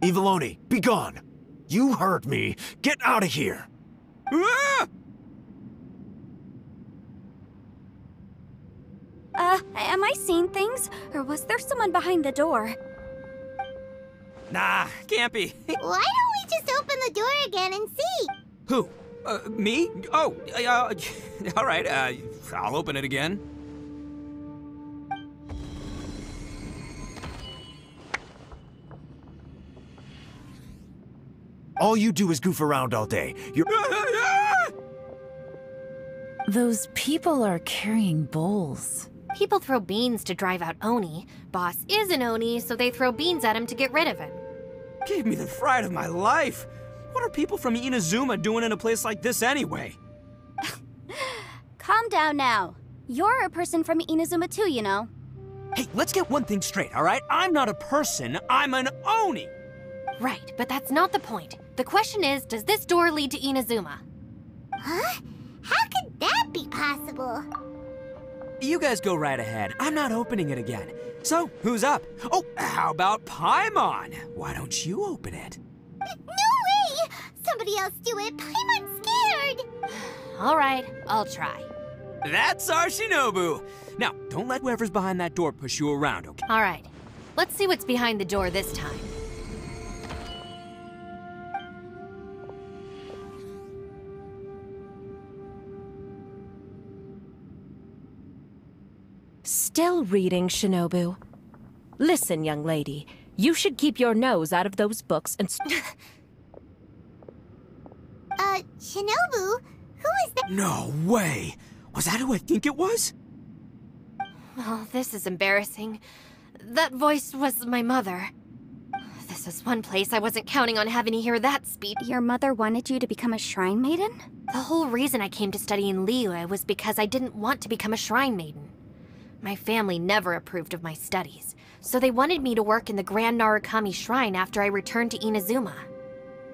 Eviloni, be gone! You heard me! Get out of here! Ah! Am I seeing things? Or was there someone behind the door? Nah, can't be. Why don't we just open the door again and see? Who? Me? Oh, all right, I'll open it again. All you do is goof around all day. You're... Those people are carrying bowls. People throw beans to drive out Oni. Boss is an Oni, so they throw beans at him to get rid of him. Gave me the fright of my life. What are people from Inazuma doing in a place like this anyway? Calm down now. You're a person from Inazuma too, you know. Hey, let's get one thing straight, all right? I'm not a person, I'm an Oni! Right, but that's not the point. The question is, does this door lead to Inazuma? Huh? How could that be possible? You guys go right ahead. I'm not opening it again. So, who's up? Oh, how about Paimon? Why don't you open it? No way! Somebody else do it. Paimon's scared! All right, I'll try. That's our Shinobu! Now, don't let whoever's behind that door push you around, okay? All right, let's see what's behind the door this time. Still reading, Shinobu. Listen, young lady. You should keep your nose out of those books and... Shinobu? Who is that? No way! Was that who I think it was? Oh, this is embarrassing. That voice was my mother. This is one place I wasn't counting on having to hear that speech. Your mother wanted you to become a shrine maiden? The whole reason I came to study in Liyue was because I didn't want to become a shrine maiden. My family never approved of my studies, so they wanted me to work in the Grand Narukami Shrine after I returned to Inazuma.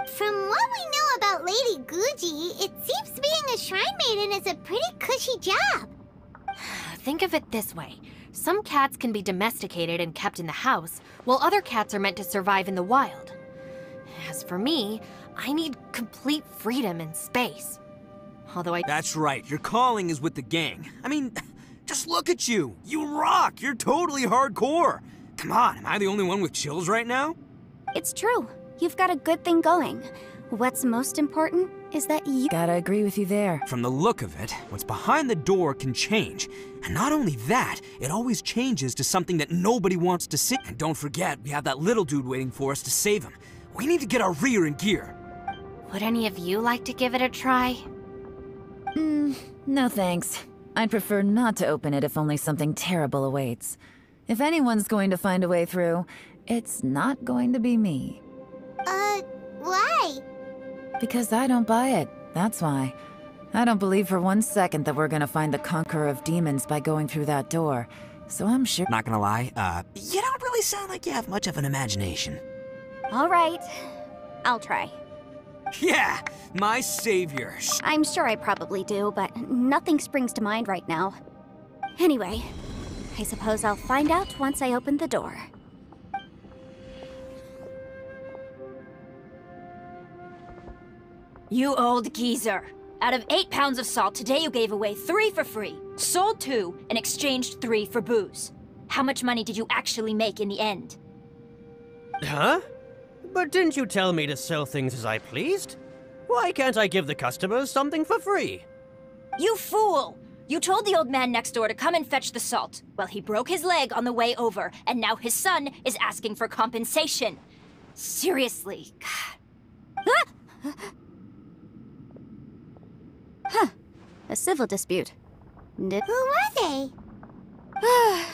From what we know about Lady Guji, it seems being a shrine maiden is a pretty cushy job. Think of it this way. Some cats can be domesticated and kept in the house, while other cats are meant to survive in the wild. As for me, I need complete freedom and space. Although That's right, your calling is with the gang. I mean, just look at you. You rock, you're totally hardcore. Come on, am I the only one with chills right now? It's true. You've got a good thing going. What's most important is that you... Gotta agree with you there. From the look of it, what's behind the door can change. And not only that, it always changes to something that nobody wants to see. And don't forget, we have that little dude waiting for us to save him. We need to get our rear in gear. Would any of you like to give it a try? No thanks. I'd prefer not to open it if only something terrible awaits. If anyone's going to find a way through, it's not going to be me. Why? Because I don't buy it, that's why. I don't believe for 1 second that we're gonna find the Conqueror of Demons by going through that door. So I'm sure— Not gonna lie, you don't really sound like you have much of an imagination. All right. I'll try. Yeah, my savior. I'm sure I probably do, but nothing springs to mind right now. Anyway, I suppose I'll find out once I open the door. You old geezer. Out of 8 pounds of salt, today you gave away 3 for free, sold 2, and exchanged 3 for booze. How much money did you actually make in the end? Huh? But didn't you tell me to sell things as I pleased? Why can't I give the customers something for free? You fool! You told the old man next door to come and fetch the salt. Well, he broke his leg on the way over, and now his son is asking for compensation. Seriously. God. Huh. A civil dispute. Who were they?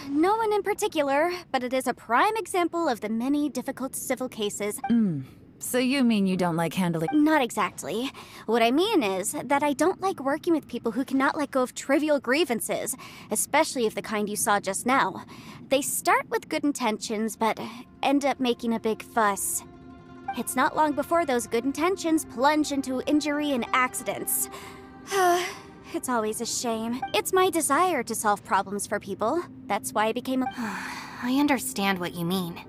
No one in particular, but it is a prime example of the many difficult civil cases. So you mean you don't like handling— Not exactly. What I mean is that I don't like working with people who cannot let go of trivial grievances, especially of the kind you saw just now. They start with good intentions, but end up making a big fuss. It's not long before those good intentions plunge into injury and accidents. It's always a shame. It's my desire to solve problems for people. That's why I became a— I understand what you mean.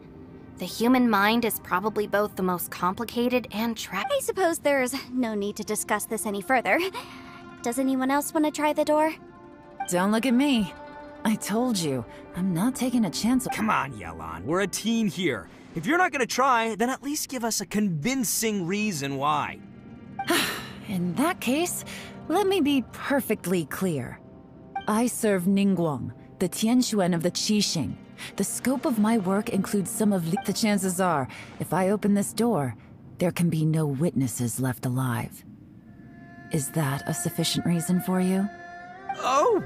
The human mind is probably both the most complicated and I suppose there's no need to discuss this any further. Does anyone else want to try the door? Don't look at me. I told you, I'm not taking a chance— Come on, Yelan, we're a team here. If you're not gonna try, then at least give us a convincing reason why. In that case, let me be perfectly clear. I serve Ningguang, the Tianxuan of the Qixing. The scope of my work includes some of the chances are, if I open this door, there can be no witnesses left alive. Is that a sufficient reason for you? Oh,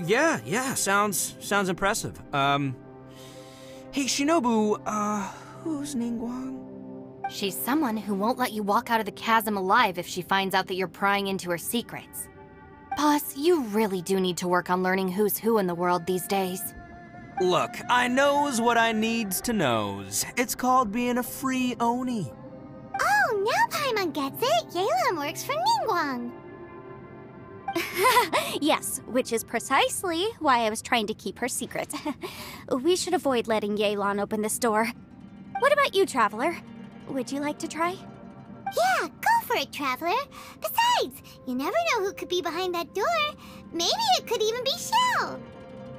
yeah, sounds impressive. Hey, Shinobu, who's Ningguang? She's someone who won't let you walk out of the chasm alive if she finds out that you're prying into her secrets. Boss, you really do need to work on learning who's who in the world these days. Look, I knows what I needs to knows. It's called being a free Oni. Oh, now Paimon gets it. Yelan works for Ningguang. Yes, which is precisely why I was trying to keep her secret. We should avoid letting Yelan open this door. What about you, Traveler? Would you like to try? Yeah, go for it, Traveler. Besides, you never know who could be behind that door. Maybe it could even be Shell.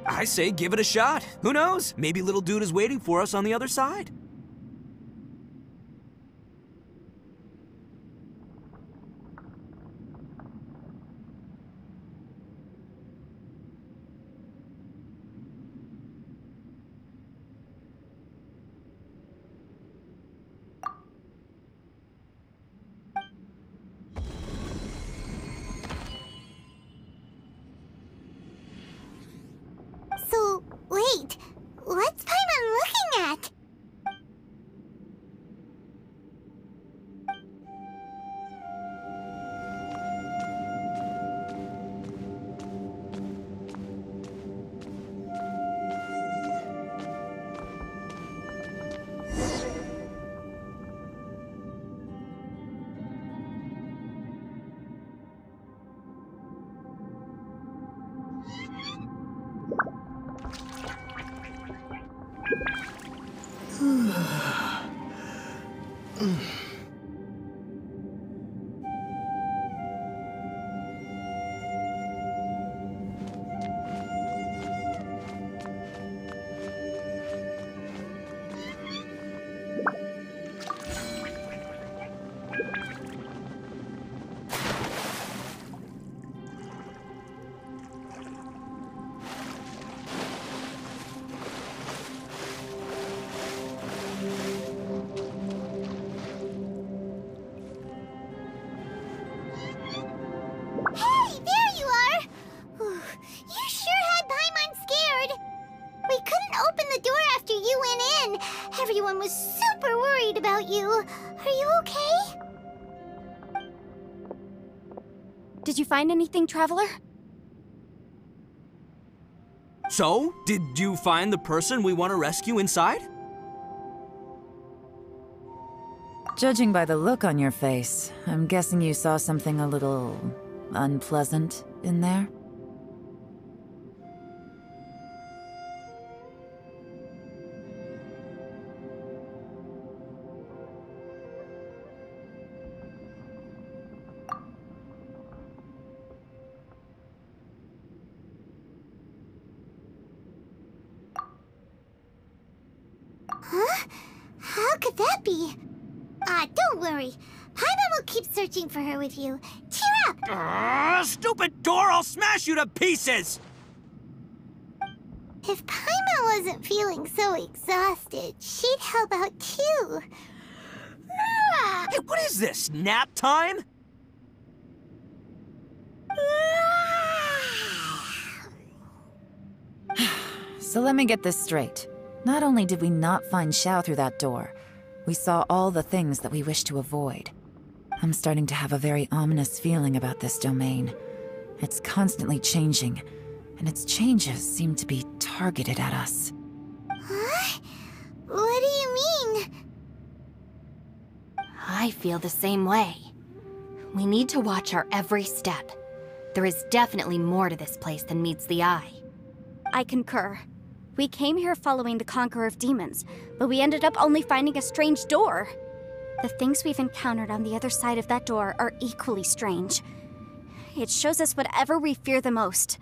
I say give it a shot. Who knows? Maybe little dude is waiting for us on the other side. So, wait, what's Paimon looking at? Hey, there you are! You sure had Paimon scared. We couldn't open the door after you went in. Everyone was super worried about you. Are you okay? Did you find anything, Traveler? So, did you find the person we want to rescue inside? Judging by the look on your face, I'm guessing you saw something a little unpleasant in there? Huh? How could that be? Don't worry. Paimon will keep searching for her with you. Cheer up! Stupid door! I'll smash you to pieces! If Paimon wasn't feeling so exhausted, she'd help out too. Hey, what is this? Nap time? So let me get this straight. Not only did we not find Xiao through that door, we saw all the things that we wish to avoid. I'm starting to have a very ominous feeling about this domain. It's constantly changing, and its changes seem to be targeted at us. Huh? What do you mean? I feel the same way. We need to watch our every step. There is definitely more to this place than meets the eye. I concur. We came here following the Conqueror of Demons, but we ended up only finding a strange door. The things we've encountered on the other side of that door are equally strange. It shows us whatever we fear the most.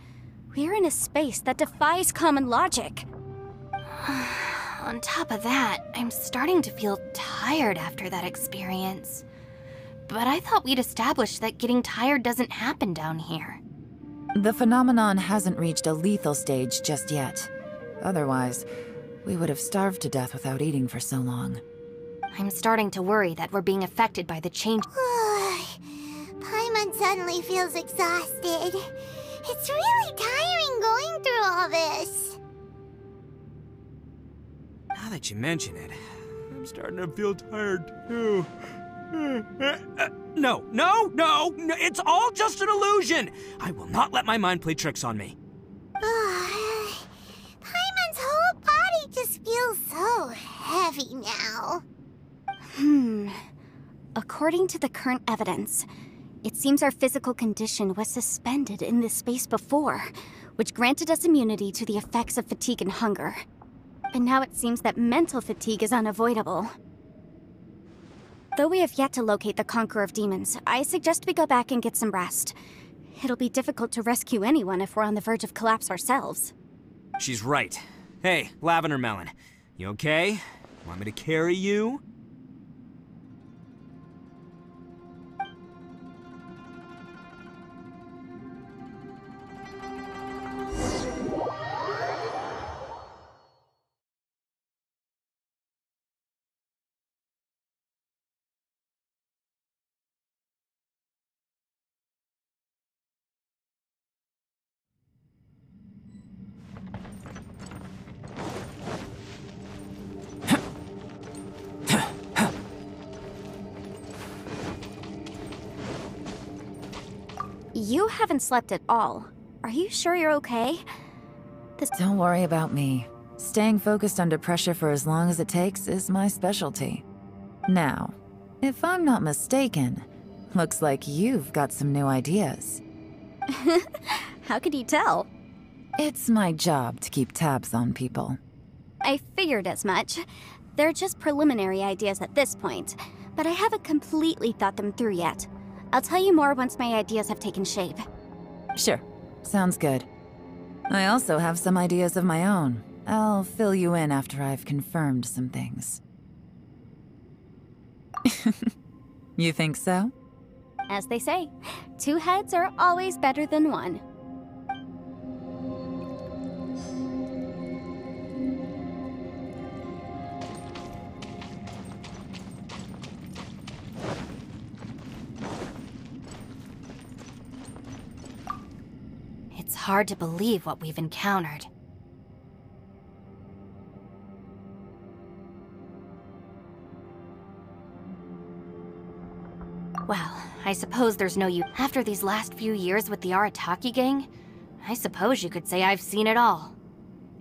We're in a space that defies common logic. On top of that, I'm starting to feel tired after that experience. But I thought we'd established that getting tired doesn't happen down here. The phenomenon hasn't reached a lethal stage just yet. Otherwise, we would have starved to death without eating for so long. I'm starting to worry that we're being affected by the change. Paimon suddenly feels exhausted. It's really tiring going through all this. Now that you mention it, I'm starting to feel tired, too. No, it's all just an illusion! I will not let my mind play tricks on me. Paimon's whole body just feels so heavy now. According to the current evidence, it seems our physical condition was suspended in this space before, which granted us immunity to the effects of fatigue and hunger. But now it seems that mental fatigue is unavoidable. Though we have yet to locate the Conqueror of Demons, I suggest we go back and get some rest. It'll be difficult to rescue anyone if we're on the verge of collapse ourselves. She's right. Hey, Lavender Melon, you okay? Want me to carry you? You haven't slept at all. Are you sure you're okay? Don't worry about me. Staying focused under pressure for as long as it takes is my specialty. Now, if I'm not mistaken, looks like you've got some new ideas. How could you tell? It's my job to keep tabs on people. I figured as much. They're just preliminary ideas at this point, but I haven't completely thought them through yet. I'll tell you more once my ideas have taken shape. Sure. Sounds good. I also have some ideas of my own. I'll fill you in after I've confirmed some things. You think so? As they say, 2 heads are always better than 1. It's hard to believe what we've encountered. Well, I suppose there's no use. After these last few years with the Arataki gang, I suppose you could say I've seen it all.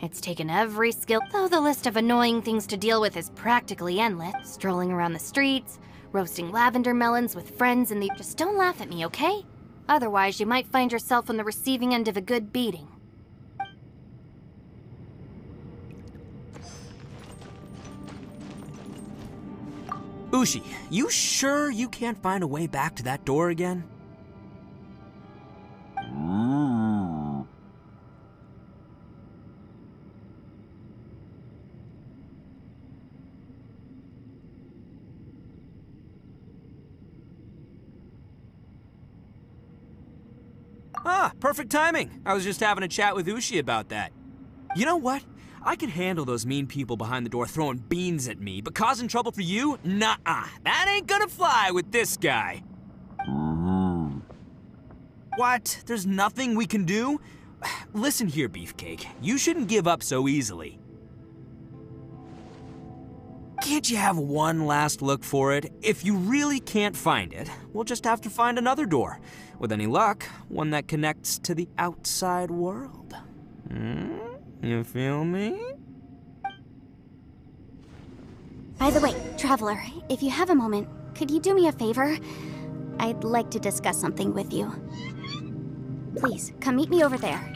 It's taken every skill, though the list of annoying things to deal with is practically endless. Strolling around the streets, roasting lavender melons with friends in the— Just don't laugh at me, okay? Otherwise, you might find yourself on the receiving end of a good beating. Ushi, you sure you can't find a way back to that door again? Ah, perfect timing. I was just having a chat with Ushi about that. You know what? I can handle those mean people behind the door throwing beans at me, but causing trouble for you? Nuh-uh. That ain't gonna fly with this guy. What? There's nothing we can do? Listen here, Beefcake. You shouldn't give up so easily. Can't you have one last look for it? If you really can't find it, we'll just have to find another door. With any luck, one that connects to the outside world. You feel me? By the way, Traveler, if you have a moment, could you do me a favor? I'd like to discuss something with you. Please, come meet me over there.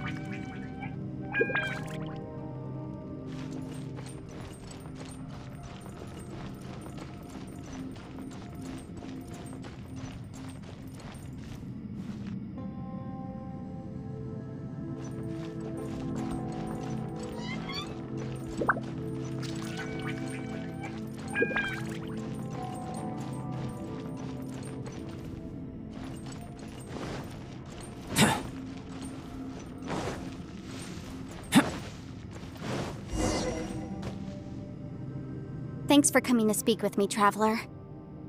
Thanks for coming to speak with me, Traveler.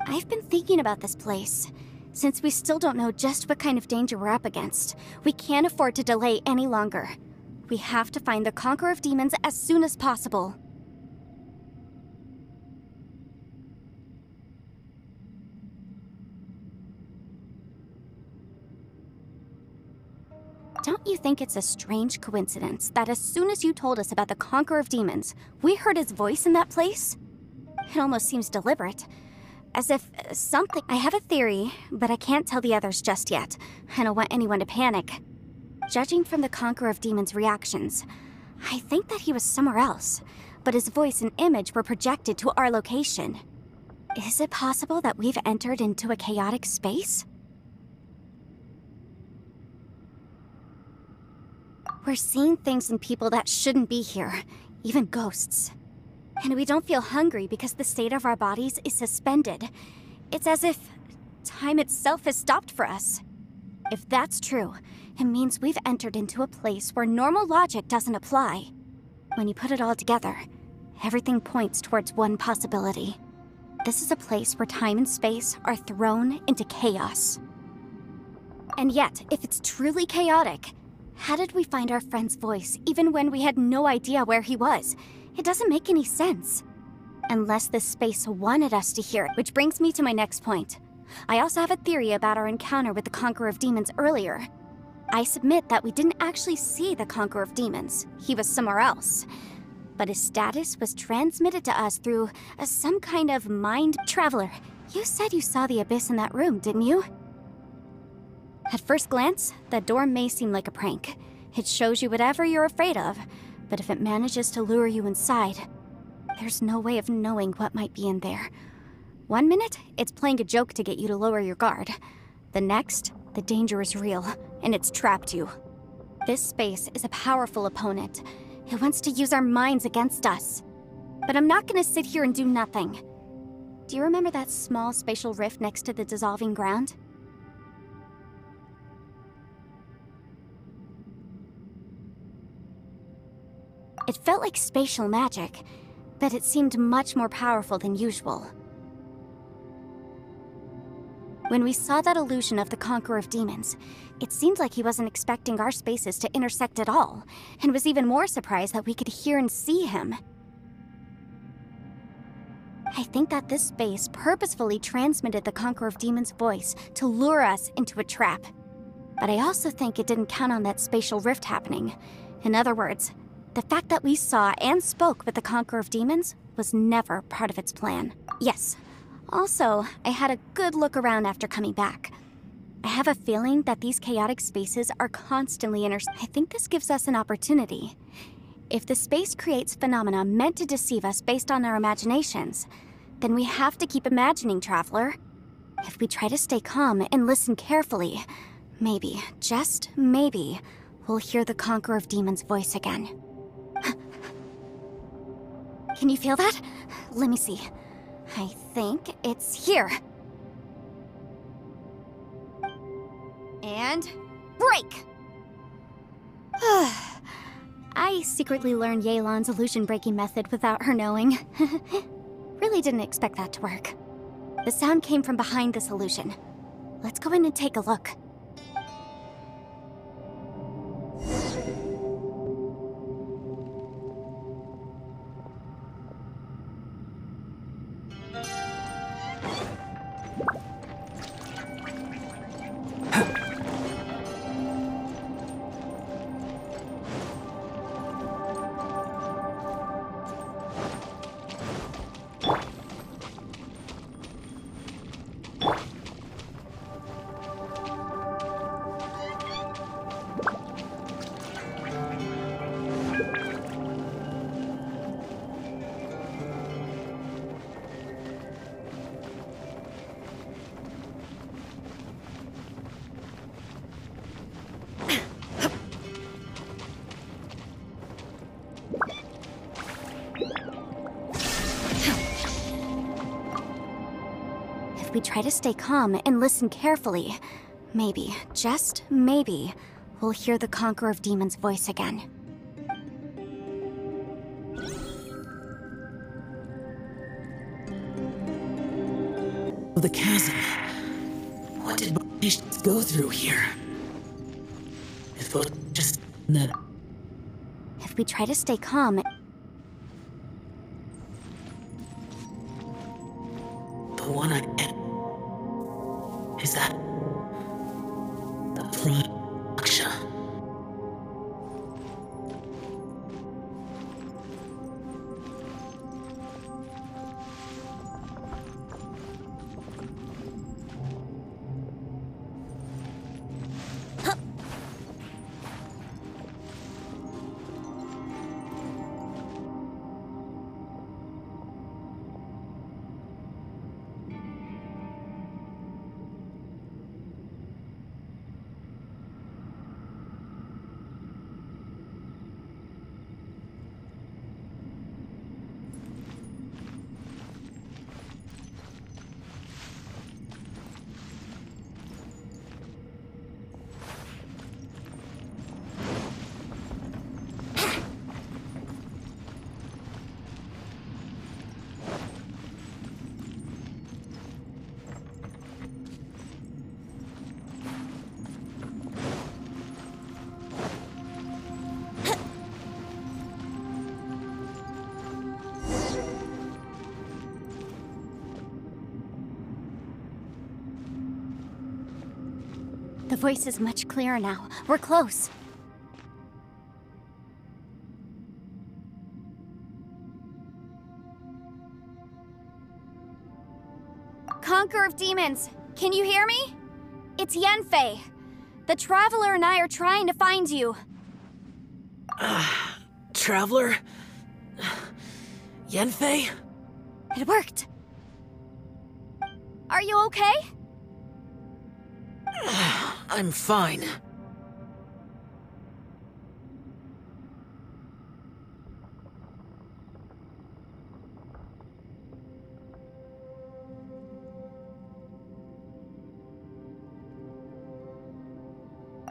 I've been thinking about this place. Since we still don't know just what kind of danger we're up against, we can't afford to delay any longer. We have to find the Conqueror of Demons as soon as possible. Don't you think it's a strange coincidence that as soon as you told us about the Conqueror of Demons, we heard his voice in that place? It almost seems deliberate. As if something... I have a theory, but I can't tell the others just yet. I don't want anyone to panic. Judging from the Conqueror of Demons' reactions, I think that he was somewhere else, but his voice and image were projected to our location. Is it possible that we've entered into a chaotic space? We're seeing things in people that shouldn't be here, even ghosts. And we don't feel hungry because the state of our bodies is suspended. It's as if time itself has stopped for us. If that's true, it means we've entered into a place where normal logic doesn't apply. When you put it all together, everything points towards one possibility. This is a place where time and space are thrown into chaos. And yet, if it's truly chaotic, how did we find our friend's voice even when we had no idea where he was? It doesn't make any sense. Unless this space wanted us to hear it, which brings me to my next point. I also have a theory about our encounter with the Conqueror of Demons earlier. I submit that we didn't actually see the Conqueror of Demons. He was somewhere else. But his status was transmitted to us through some kind of mind traveler. You said you saw the abyss in that room, didn't you? At first glance, that door may seem like a prank. It shows you whatever you're afraid of, but if it manages to lure you inside, there's no way of knowing what might be in there. One minute, it's playing a joke to get you to lower your guard. The next, the danger is real, and it's trapped you. This space is a powerful opponent. It wants to use our minds against us. But I'm not gonna sit here and do nothing. Do you remember that small spatial rift next to the dissolving ground? It felt like spatial magic, but it seemed much more powerful than usual. When we saw that illusion of the Conqueror of Demons, it seemed like he wasn't expecting our spaces to intersect at all, and was even more surprised that we could hear and see him. I think that this space purposefully transmitted the Conqueror of Demons' voice to lure us into a trap. But I also think it didn't count on that spatial rift happening. In other words, the fact that we saw and spoke with the Conqueror of Demons was never part of its plan. Yes. Also, I had a good look around after coming back. I have a feeling that these chaotic spaces are constantly I think this gives us an opportunity. If the space creates phenomena meant to deceive us based on our imaginations, then we have to keep imagining, Traveler. If we try to stay calm and listen carefully, maybe, just maybe, we'll hear the Conqueror of Demons' voice again. Can you feel that? Let me see. I think it's here. And break! I secretly learned Yelan's illusion-breaking method without her knowing. Really didn't expect that to work. The sound came from behind this illusion. Let's go in and take a look. If we try to stay calm and listen carefully, maybe, just maybe, we'll hear the Conqueror of Demons' voice again. The chasm. What did British go through here? If it was just that. If we try to stay calm. The one I. Is that. The Praksha? The voice is much clearer now. We're close. Conqueror of Demons, can you hear me? It's Yenfei. The Traveler and I are trying to find you. Traveler? Yenfei? It worked. Are you okay? I'm fine.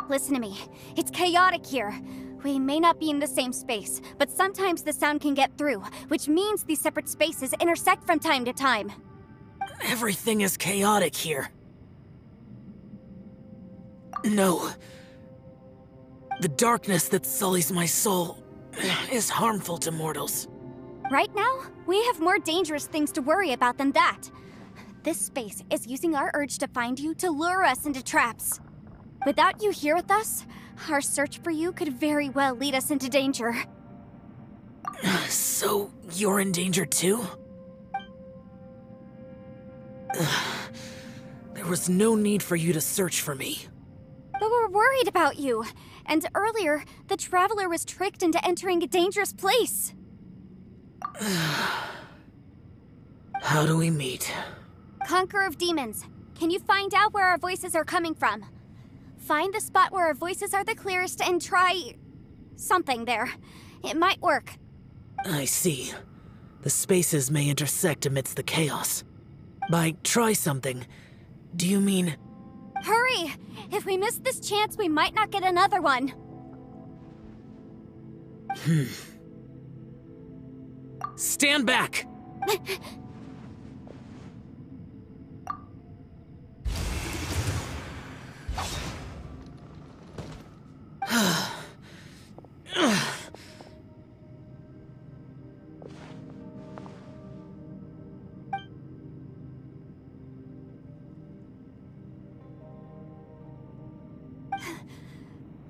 Listen to me. It's chaotic here. We may not be in the same space, but sometimes the sound can get through, which means these separate spaces intersect from time to time. Everything is chaotic here. No. The darkness that sullies my soul is harmful to mortals. Right now, we have more dangerous things to worry about than that. This space is using our urge to find you to lure us into traps. Without you here with us, our search for you could very well lead us into danger. So, you're in danger too? There was no need for you to search for me. But we're worried about you. And earlier, the Traveler was tricked into entering a dangerous place. How do we meet? Conqueror of Demons, can you find out where our voices are coming from? Find the spot where our voices are the clearest and try... something there. It might work. I see. The spaces may intersect amidst the chaos. By try something, do you mean... Hurry! If we miss this chance, we might not get another one. Stand back!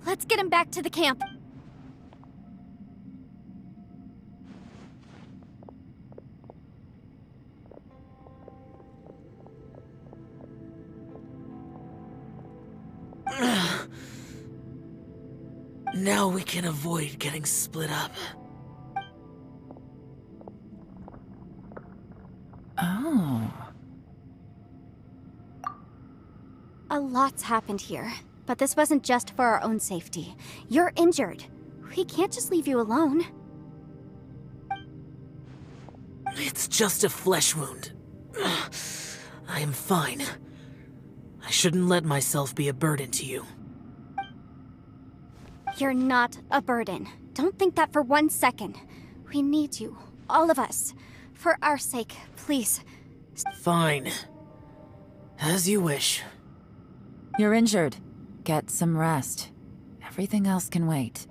Let's get him back to the camp. Now we can avoid getting split up. Oh. A lot's happened here, but this wasn't just for our own safety. You're injured. We can't just leave you alone. It's just a flesh wound. I am fine. I shouldn't let myself be a burden to you. You're not a burden. Don't think that for 1 second. We need you, all of us. For our sake, please. Fine. As you wish. You're injured. Get some rest. Everything else can wait.